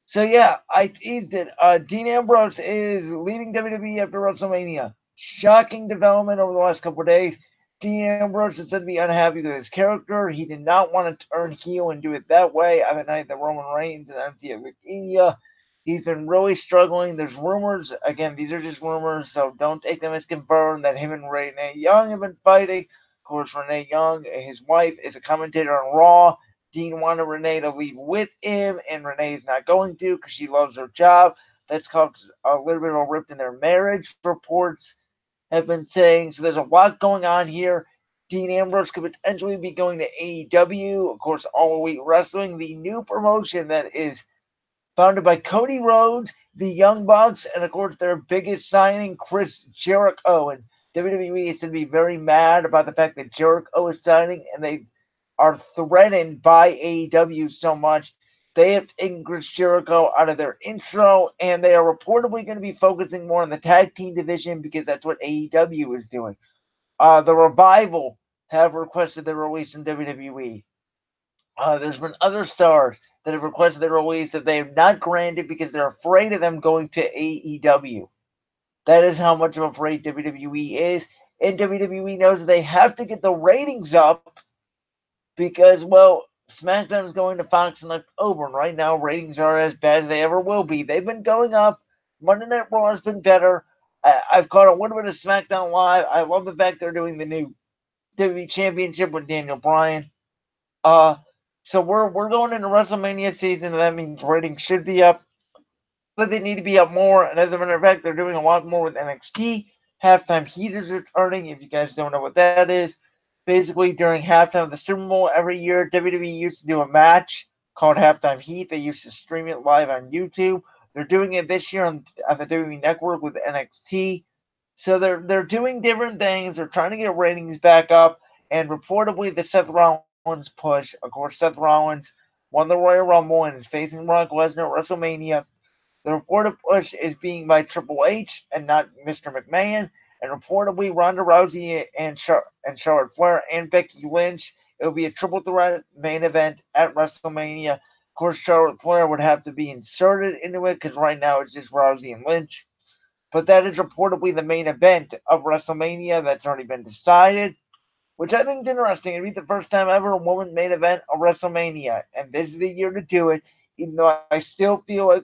[SPEAKER 1] So, yeah, I teased it. Dean Ambrose is leaving WWE after WrestleMania. Shocking development over the last couple of days. Dean Ambrose is said to be unhappy with his character. He did not want to turn heel and do it that way on the night that Roman Reigns and MTF Mania. He's been really struggling. There's rumors, again, these are just rumors, so don't take them as confirmed, that him and Renee Young have been fighting. Of course, Renee Young, his wife, is a commentator on Raw. Dean wanted Renee to leave with him, and Renee's not going to because she loves her job. That's caused a little bit of a rift in their marriage, reports have been saying. So there's a lot going on here. Dean Ambrose could potentially be going to AEW, of course, All Elite Wrestling, the new promotion that is founded by Cody Rhodes, the Young Bucks, and of course their biggest signing, Chris Jericho. And WWE is to be very mad about the fact that Jericho is signing, and they are threatened by AEW so much. They have taken Chris Jericho out of their intro, and they are reportedly going to be focusing more on the tag team division because that's what AEW is doing. The Revival have requested their release from WWE. There's been other stars that have requested their release that they have not granted because they're afraid of them going to AEW. That is how much of a afraid WWE is. And WWE knows they have to get the ratings up because, well, SmackDown is going to Fox in October. And right now, ratings are as bad as they ever will be. They've been going up. Monday Night Raw has been better. I've caught a little bit of SmackDown Live. I love the fact they're doing the new WWE Championship with Daniel Bryan. So we're going into WrestleMania season, and that means ratings should be up, but they need to be up more. And as a matter of fact, they're doing a lot more with NXT. Halftime Heat is returning. If you guys don't know what that is, basically during halftime of the Super Bowl every year, WWE used to do a match called Halftime Heat. They used to stream it live on YouTube. They're doing it this year on the WWE Network with NXT. So they're doing different things. They're trying to get ratings back up. And reportedly, the Seth Rollins push. Of course, Seth Rollins won the Royal Rumble and is facing Brock Lesnar at WrestleMania. The reported push is being by Triple H and not Mr. McMahon. And reportedly, Ronda Rousey and Charlotte Flair and Becky Lynch. It will be a triple threat main event at WrestleMania. Of course, Charlotte Flair would have to be inserted into it because right now it's just Rousey and Lynch. But that is reportedly the main event of WrestleMania. That's already been decided, which I think is interesting. It'd be the first time ever a woman main event of WrestleMania, and this is the year to do it, even though I still feel like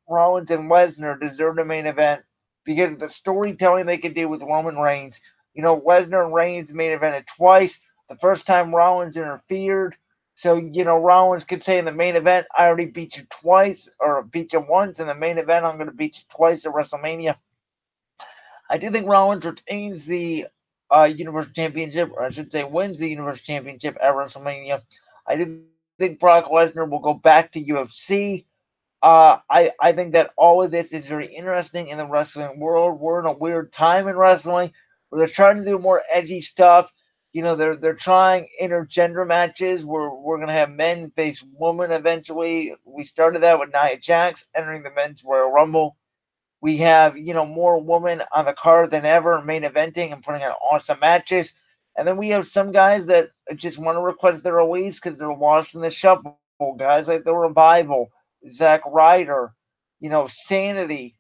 [SPEAKER 1] Rollins and Lesnar deserve the main event because of the storytelling they could do with Roman Reigns. You know, Lesnar and Reigns main evented twice. The first time Rollins interfered. So, you know, Rollins could say in the main event, I already beat you twice, or beat you once. In the main event, I'm going to beat you twice at WrestleMania. I do think Rollins retains the Universal Championship, or I should say wins the Universal Championship at WrestleMania. I do think Brock Lesnar will go back to UFC. I think that all of this is very interesting in the wrestling world. We're in a weird time in wrestling where they're trying to do more edgy stuff. You know, they're trying intergender matches where we're gonna have men face women eventually. We started that with Nia Jax entering the men's Royal Rumble. We have, you know, more women on the card than ever, main eventing and putting on awesome matches. And then we have some guys that just want to request their release because they're lost in the shuffle. Guys like the Revival, Zack Ryder, you know, Sanity,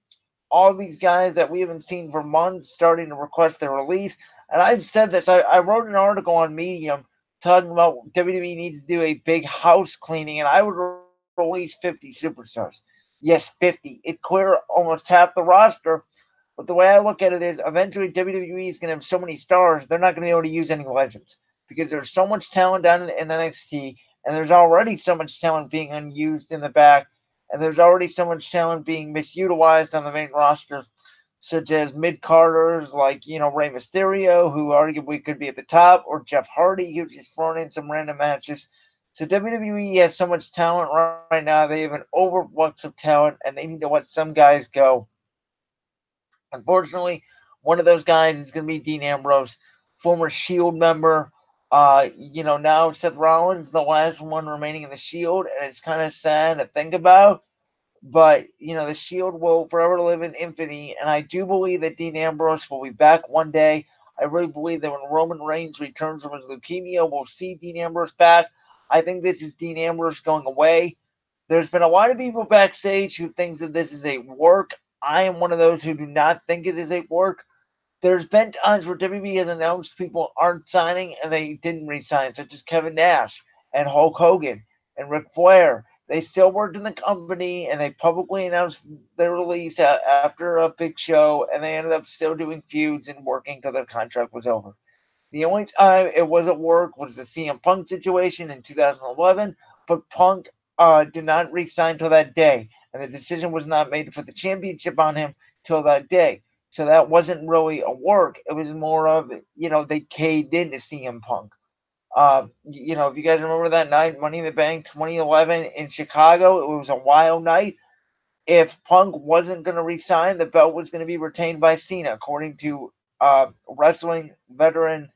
[SPEAKER 1] all these guys that we haven't seen for months starting to request their release. And I've said this. I wrote an article on Medium talking about WWE needs to do a big house cleaning, and I would release 50 superstars. Yes, 50. It clear almost half the roster. But the way I look at it is eventually WWE is going to have so many stars, they're not going to be able to use any legends because there's so much talent down in NXT, and there's already so much talent being unused in the back, and there's already so much talent being misutilized on the main roster, such as mid-carders like, you know, Rey Mysterio, who arguably could be at the top, or Jeff Hardy, who's just thrown in some random matches. So WWE has so much talent right now. They have an overflux of talent, and they need to let some guys go. Unfortunately, one of those guys is going to be Dean Ambrose, former Shield member. You know, now Seth Rollins, the last one remaining in the Shield, and it's kind of sad to think about. But, you know, the Shield will forever live in infamy, and I do believe that Dean Ambrose will be back one day. I really believe that when Roman Reigns returns from his leukemia, we'll see Dean Ambrose back. I think this is Dean Ambrose going away. There's been a lot of people backstage who thinks that this is a work. I am one of those who do not think it is a work. There's been times where WWE has announced people aren't signing and they didn't re-sign, such as Kevin Nash and Hulk Hogan and Ric Flair. They still worked in the company and they publicly announced their release after a big show, and they ended up still doing feuds and working until their contract was over. The only time it wasn't work was the CM Punk situation in 2011, but Punk did not re-sign until that day, and the decision was not made to put the championship on him till that day. So that wasn't really a work. It was more of, they caved in to CM Punk. If you guys remember that night, Money in the Bank 2011 in Chicago, it was a wild night. If Punk wasn't going to resign, the belt was going to be retained by Cena, according to wrestling veteran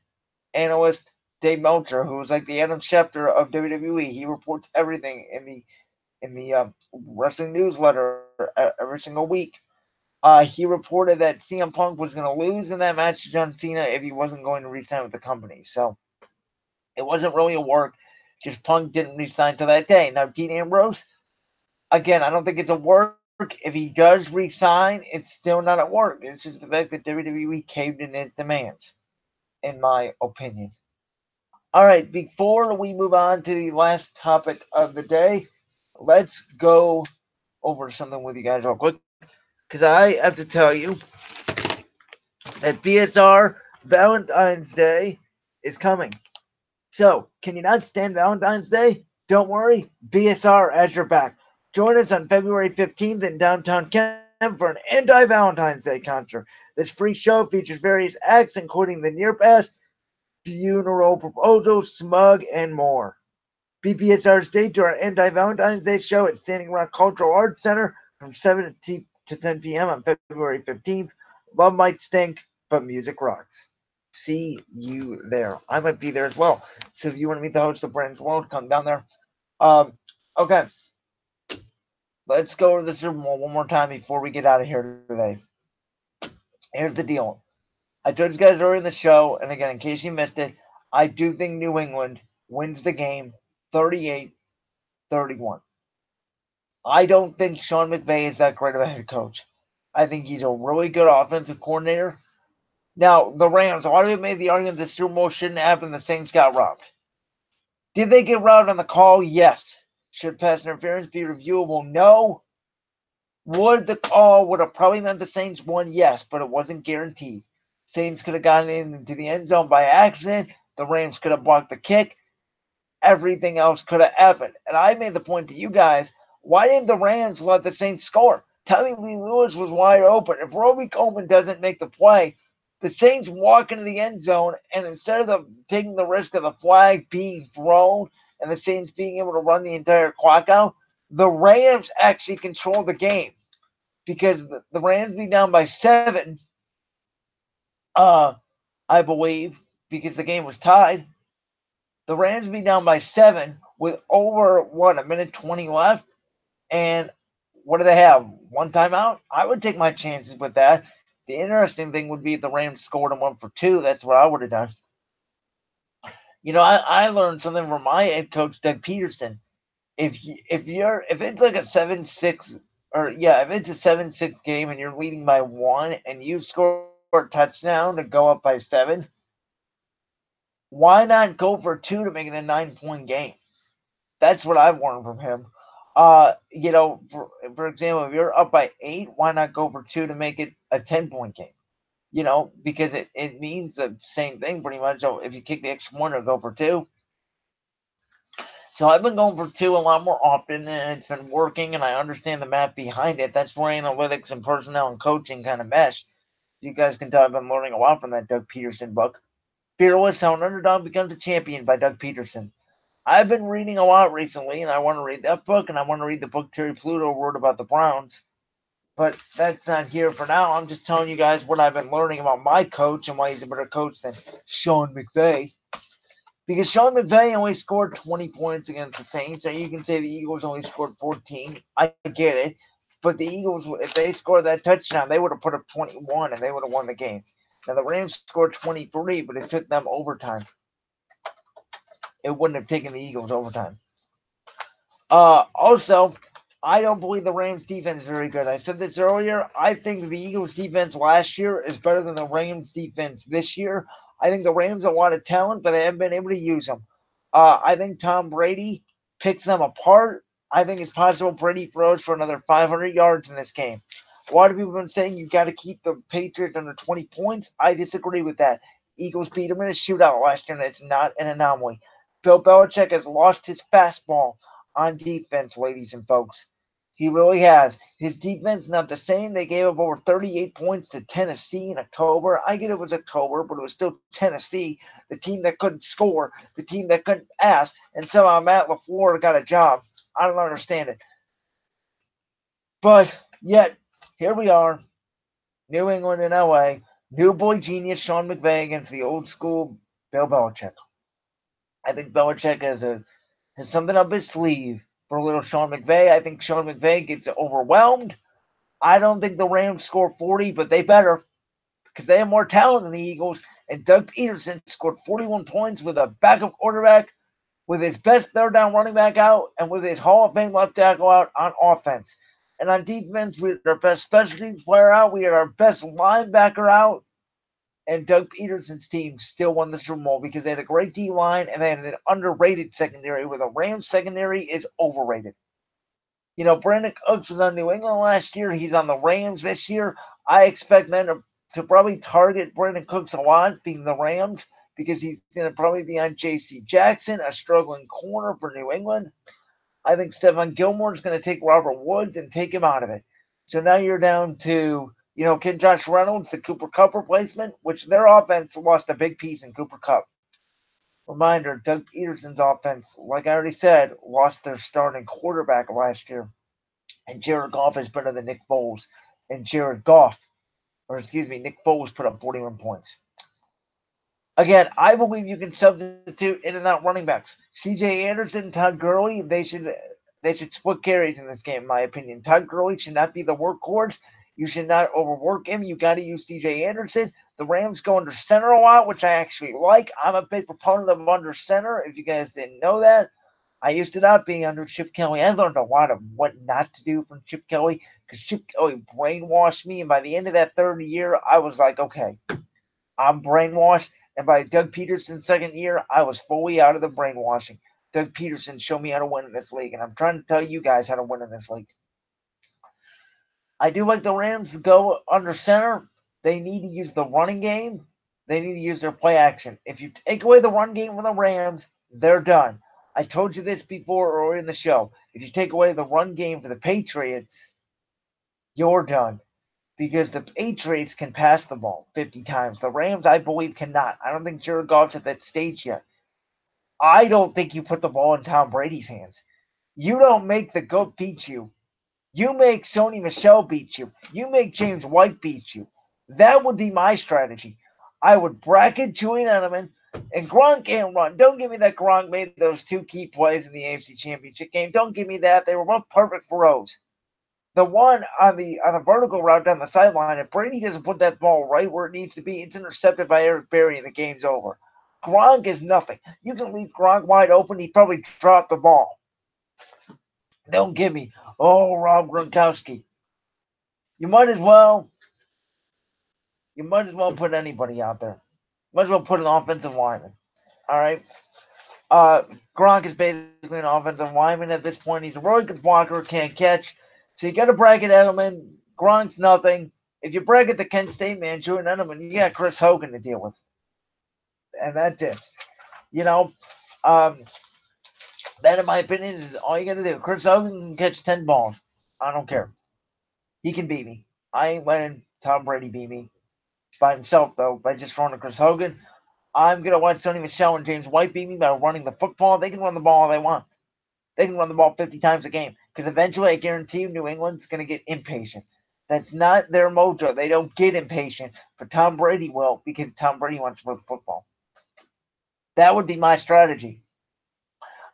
[SPEAKER 1] analyst Dave Meltzer, who was like the Adam Schefter of WWE. He reports everything in the wrestling newsletter every single week. He reported that CM Punk was going to lose in that match to John Cena if he wasn't going to re-sign with the company. So it wasn't really a work. Just Punk didn't re-sign till that day. Now, Dean Ambrose, again, I don't think it's a work. If he does re-sign, it's still not a work. It's just the fact that WWE caved in his demands, in my opinion. All right, before we move on to the last topic of the day, let's go over something with you guys real quick. Because I have to tell you that BSR Valentine's Day is coming. So, can you not stand Valentine's Day? Don't worry, BSR has your back. Join us on February 15th in downtown Kent for an anti-Valentine's Day concert. This free show features various acts, including the Near Past, Funeral Proposal, Smug, and more. BPSR's date to our anti-Valentine's Day show at Standing Rock Cultural Arts Center from 7 to 10 p.m. on February 15th. Love might stink, but music rocks. See you there. I might be there as well. So if you want to meet the host of Brandon's World, come down there. Okay. Let's go over the Super Bowl one more time before we get out of here today. Here's the deal. I told you guys earlier in the show, and again, in case you missed it, I do think New England wins the game 38-31. I don't think Sean McVay is that great of a head coach. I think he's a really good offensive coordinator. Now, the Rams, a lot of people made the argument that the Super Bowl shouldn't happen. The Saints got robbed. Did they get robbed on the call? Yes. Should pass interference be reviewable? No. Would have probably meant the Saints won? Yes, but it wasn't guaranteed. Saints could have gotten into the end zone by accident. The Rams could have blocked the kick. Everything else could have happened. And I made the point to you guys, why didn't the Rams let the Saints score? Tommy Lee Lewis was wide open. If Roby Coleman doesn't make the play, the Saints walk into the end zone, and instead of taking the risk of the flag being thrown and the Saints being able to run the entire clock out, the Rams actually control the game because the Rams be down by 7, I believe, because the game was tied. The Rams be down by 7 with over, a minute 20 left, and what do they have? One timeout? I would take my chances with that. The interesting thing would be if the Rams scored and went for 2. That's what I would have done. I learned something from my head coach, Doug Peterson. If it's like a 7-6, if it's a 7-6 game and you're leading by 1 and you score a touchdown to go up by 7, why not go for 2 to make it a 9-point game? That's what I've learned from him. For example, if you're up by 8, why not go for 2 to make it a 10-point game? Because it means the same thing pretty much. So if you kick the extra point or go for 2. So I've been going for 2 a lot more often, and it's been working, and I understand the math behind it. That's where analytics and personnel and coaching kind of mesh. You guys can tell I've been learning a lot from that Doug Peterson book. Fearless, How an Underdog Becomes a Champion by Doug Peterson. I've been reading a lot recently, and I want to read that book, and I want to read the book Terry Pluto wrote about the Browns. But that's not here for now. I'm just telling you guys what I've been learning about my coach and why he's a better coach than Sean McVay. Because Sean McVay only scored 20 points against the Saints, and you can say the Eagles only scored 14. I get it. But the Eagles, if they scored that touchdown, they would have put up 21, and they would have won the game. Now, the Rams scored 23, but it took them overtime. It wouldn't have taken the Eagles overtime. Also, I don't believe the Rams defense is very good. I said this earlier. I think the Eagles defense last year is better than the Rams defense this year. I think the Rams have a lot of talent, but they haven't been able to use them. I think Tom Brady picks them apart. I think it's possible Brady throws for another 500 yards in this game. A lot of people have been saying you got to keep the Patriots under 20 points. I disagree with that. Eagles beat them in a shootout last year, and it's not an anomaly. Bill Belichick has lost his fastball on defense, ladies and folks. He really has. His defense is not the same. They gave up over 38 points to Tennessee in October. I get it was October, but it was still Tennessee, the team that couldn't score, the team that couldn't pass, and somehow Matt LaFleur got a job. I don't understand it. But yet, here we are, New England and LA, new boy genius Sean McVay against the old school Bill Belichick. I think Belichick has something up his sleeve for little Sean McVay. I think Sean McVay gets overwhelmed. I don't think the Rams score 40, but they better because they have more talent than the Eagles. And Doug Peterson scored 41 points with a backup quarterback, with his best third down running back out, and with his Hall of Fame left tackle out on offense. And on defense, we had our best special teams player out. We had our best linebacker out. And Doug Peterson's team still won the Super Bowl because they had a great D-line and they had an underrated secondary, where the Rams secondary is overrated. You know, Brandon Cooks was on New England last year. He's on the Rams this year. I expect them to probably target Brandon Cooks a lot, being the Rams, because he's going to probably be on J.C. Jackson, a struggling corner for New England. I think Stephon Gilmore is going to take Robert Woods and take him out of it. So now you're down to, can Josh Reynolds, the Cooper Kupp replacement, which their offense lost a big piece in Cooper Kupp. Reminder, Doug Peterson's offense, like I already said, lost their starting quarterback last year. And Jared Goff is better than Nick Foles. And Nick Foles put up 41 points. Again, I believe you can substitute in and out running backs. C.J. Anderson, Todd Gurley, they should split carries in this game, in my opinion. Todd Gurley should not be the workhorse. You should not overwork him. You got to use C.J. Anderson. The Rams go under center a lot, which I actually like. I'm a big proponent of under center, if you guys didn't know that. I used to not be under Chip Kelly. I learned a lot of what not to do from Chip Kelly, because Chip Kelly brainwashed me. And by the end of that third year, I was like, okay, I'm brainwashed. And by Doug Peterson's second year, I was fully out of the brainwashing. Doug Peterson showed me how to win in this league, and I'm trying to tell you guys how to win in this league. I do like the Rams to go under center. They need to use the running game. They need to use their play action. If you take away the run game from the Rams, they're done. I told you this before earlier in the show. If you take away the run game for the Patriots, you're done. Because the Patriots can pass the ball 50 times. The Rams, I believe, cannot. I don't think Jared Goff's at that stage yet. I don't think you put the ball in Tom Brady's hands. You don't make the GOAT beat you. You make Sony Michel beat you. You make James White beat you. That would be my strategy. I would bracket Julian Edelman, and Gronk can't run. Don't give me that Gronk made those two key plays in the AFC Championship game. Don't give me that. They were both perfect throws. The one on the vertical route down the sideline, if Brady doesn't put that ball right where it needs to be, it's intercepted by Eric Berry and the game's over. Gronk is nothing. You can leave Gronk wide open, he'd probably drop the ball. Don't give me, Rob Gronkowski. You might as well put anybody out there. Might as well put an offensive lineman. All right? Gronk is basically an offensive lineman at this point. He's a really good blocker, can't catch. So you got to bracket Edelman. Gronk's nothing. If you bracket the Kent State man, Julian Edelman, you got Chris Hogan to deal with. And that's it. That, in my opinion, is all you got to do. Chris Hogan can catch 10 balls. I don't care. He can beat me. I ain't letting Tom Brady beat me by himself, though, by just throwing to Chris Hogan. I'm going to watch Sony Michel and James White beat me by running the football. They can run the ball all they want. They can run the ball 50 times a game. Because eventually, I guarantee you, New England's going to get impatient. That's not their mojo. They don't get impatient. But Tom Brady will, because Tom Brady wants to play the football. That would be my strategy.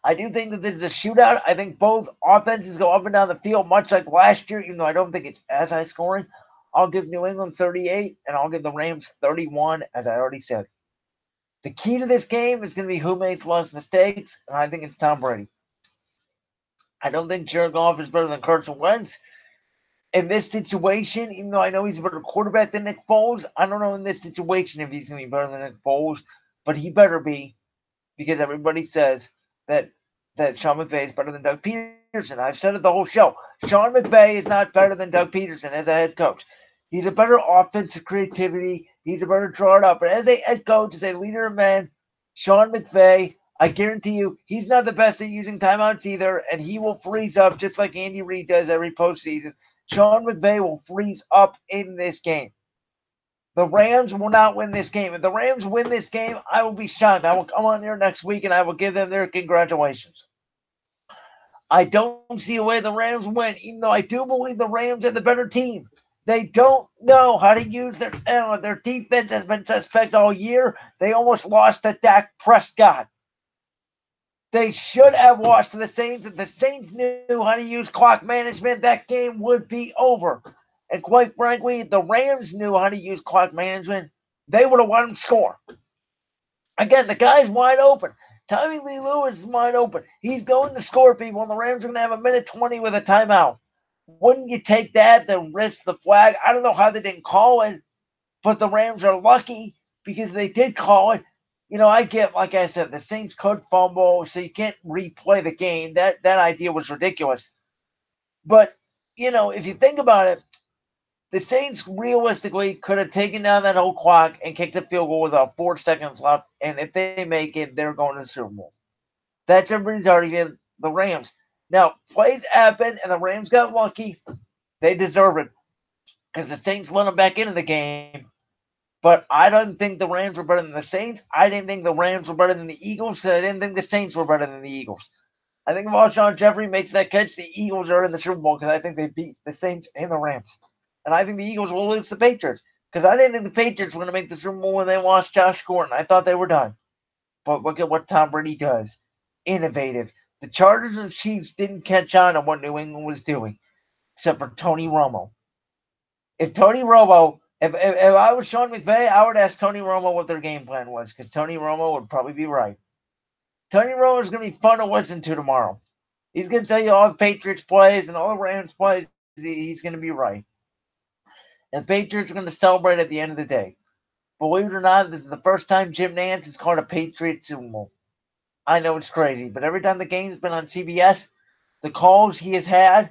[SPEAKER 1] I do think that this is a shootout. I think both offenses go up and down the field, much like last year, even though I don't think it's as high scoring. I'll give New England 38, and I'll give the Rams 31, as I already said. The key to this game is going to be who makes less mistakes, and I think it's Tom Brady. I don't think Jared Goff is better than Carson Wentz. In this situation, even though I know he's a better quarterback than Nick Foles, I don't know in this situation if he's going to be better than Nick Foles, but he better be, because everybody says that Sean McVay is better than Doug Peterson. I've said it the whole show. Sean McVay is not better than Doug Peterson as a head coach. He's a better offensive creativity. He's a better drawer up. But as a head coach, as a leader of men, Sean McVay, I guarantee you, he's not the best at using timeouts either, and he will freeze up just like Andy Reid does every postseason. Sean McVay will freeze up in this game. The Rams will not win this game. If the Rams win this game, I will be shocked. I will come on here next week and I will give them their congratulations. I don't see a way the Rams win, even though I do believe the Rams are the better team. They don't know how to use their talent. Their defense has been suspect all year. They almost lost to Dak Prescott. They should have lost to the Saints. If the Saints knew how to use clock management, that game would be over. And quite frankly, if the Rams knew how to use clock management, they would have won and score. Again, the guy's wide open. Tommy Lee Lewis is wide open. He's going to score people, and the Rams are going to have a minute 20 with a timeout. Wouldn't you take that than risk the flag? I don't know how they didn't call it, but the Rams are lucky because they did call it. You know, I get, like I said, the Saints could fumble, so you can't replay the game. That idea was ridiculous. But, you know, if you think about it, the Saints realistically could have taken down that whole clock and kicked the field goal with about 4 seconds left, and if they make it, they're going to the Super Bowl. That's everybody's argument. The Rams. Now, plays happen, and the Rams got lucky. They deserve it because the Saints let them back into the game. But I don't think the Rams were better than the Saints. I didn't think the Rams were better than the Eagles, and I didn't think the Saints were better than the Eagles. I think if Alshon Jeffrey makes that catch, the Eagles are in the Super Bowl because I think they beat the Saints and the Rams. And I think the Eagles will lose the Patriots because I didn't think the Patriots were going to make the Super Bowl when they lost Josh Gordon. I thought they were done. But look at what Tom Brady does. Innovative. The Chargers and Chiefs didn't catch on to what New England was doing, except for Tony Romo. If I was Sean McVay, I would ask Tony Romo what their game plan was because Tony Romo would probably be right. Tony Romo is going to be fun to listen to tomorrow. He's going to tell you all the Patriots plays and all the Rams plays. He's going to be right. And the Patriots are going to celebrate at the end of the day. Believe it or not, this is the first time Jim Nantz has called a Patriots Super Bowl. I know it's crazy, but every time the game's been on CBS, the calls he has had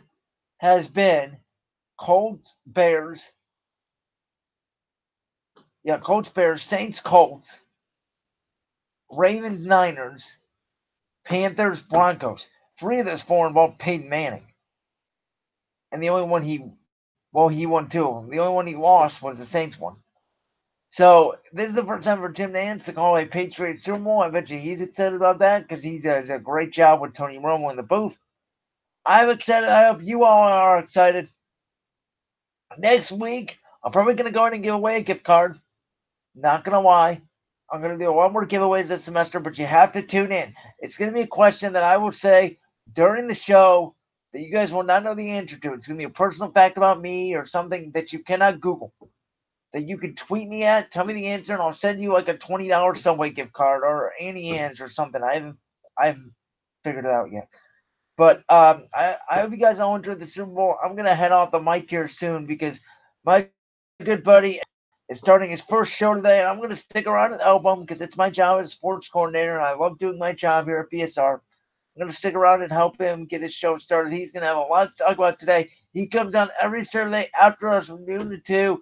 [SPEAKER 1] has been Colts, Bears. Yeah, Colts, Bears, Saints, Colts, Ravens, Niners, Panthers, Broncos. 3 of those 4 involved Peyton Manning. And the only one he won 2 of them. The only one he lost was the Saints one. So this is the first time for Jim Nantz to call a Patriots Super Bowl. I bet you he's excited about that because he does a great job with Tony Romo in the booth. I'm excited. I hope you all are excited. Next week, I'm probably going to go ahead and give away a gift card. Not going to lie. I'm going to do a lot more giveaways this semester, but you have to tune in. It's going to be a question that I will say during the show that you guys will not know the answer to. It's going to be a personal fact about me or something that you cannot Google. That you can tweet me at, tell me the answer, and I'll send you like a $20 Subway gift card or Annie Ann's or something. I haven't figured it out yet. But I hope you guys all enjoyed the Super Bowl. I'm going to head off the mic here soon because my good buddy is starting his first show today, and I'm going to stick around and help him because it's my job as a sports coordinator, and I love doing my job here at BSR. I'm going to stick around and help him get his show started. He's going to have a lot to talk about today. He comes on every Saturday after us from noon to 2.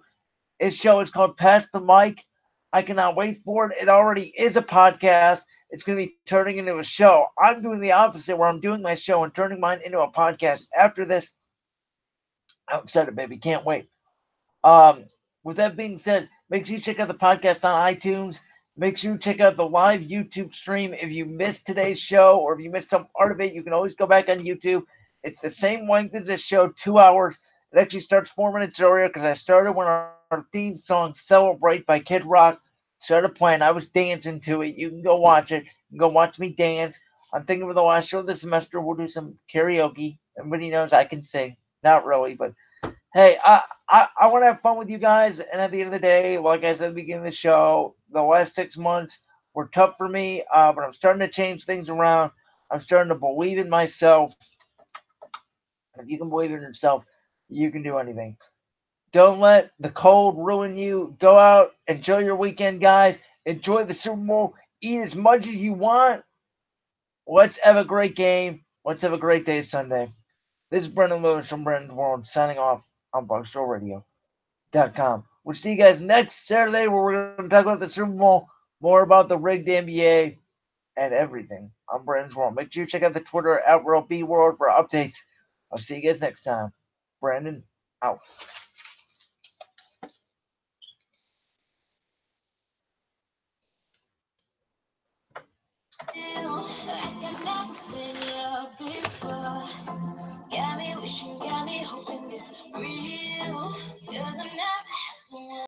[SPEAKER 1] His show is called Pass the Mic. I cannot wait for it. It already is a podcast. It's going to be turning into a show. I'm doing the opposite where I'm doing my show and turning mine into a podcast after this. I'm excited, baby. Can't wait. With that being said, make sure you check out the podcast on iTunes. Make sure you check out the live YouTube stream. If you missed today's show or if you missed some part of it, you can always go back on YouTube. It's the same length as this show, 2 hours. It actually starts 4 minutes earlier because I started when our theme song, Celebrate by Kid Rock, started playing. I was dancing to it. You can go watch it. You can go watch me dance. I'm thinking for the last show of the semester, we'll do some karaoke. Everybody knows I can sing. Not really, but Hey, I want to have fun with you guys, and at the end of the day, like I said at the beginning of the show, the last 6 months were tough for me, but I'm starting to change things around. I'm starting to believe in myself. And if you can believe in yourself, you can do anything. Don't let the cold ruin you. Go out, enjoy your weekend, guys. Enjoy the Super Bowl. Eat as much as you want. Let's have a great game. Let's have a great day Sunday. This is Brendan Lewis from Brendan's World signing off on BlogStoryRadio.com. We'll see you guys next Saturday where we're going to talk about the Super Bowl, more about the rigged NBA, and everything on Brandon's World. Make sure you check out the Twitter at WorldBWorld for updates. I'll see you guys next time. Brandon out.
[SPEAKER 6] Got me wishing, got me hoping it's real. Doesn't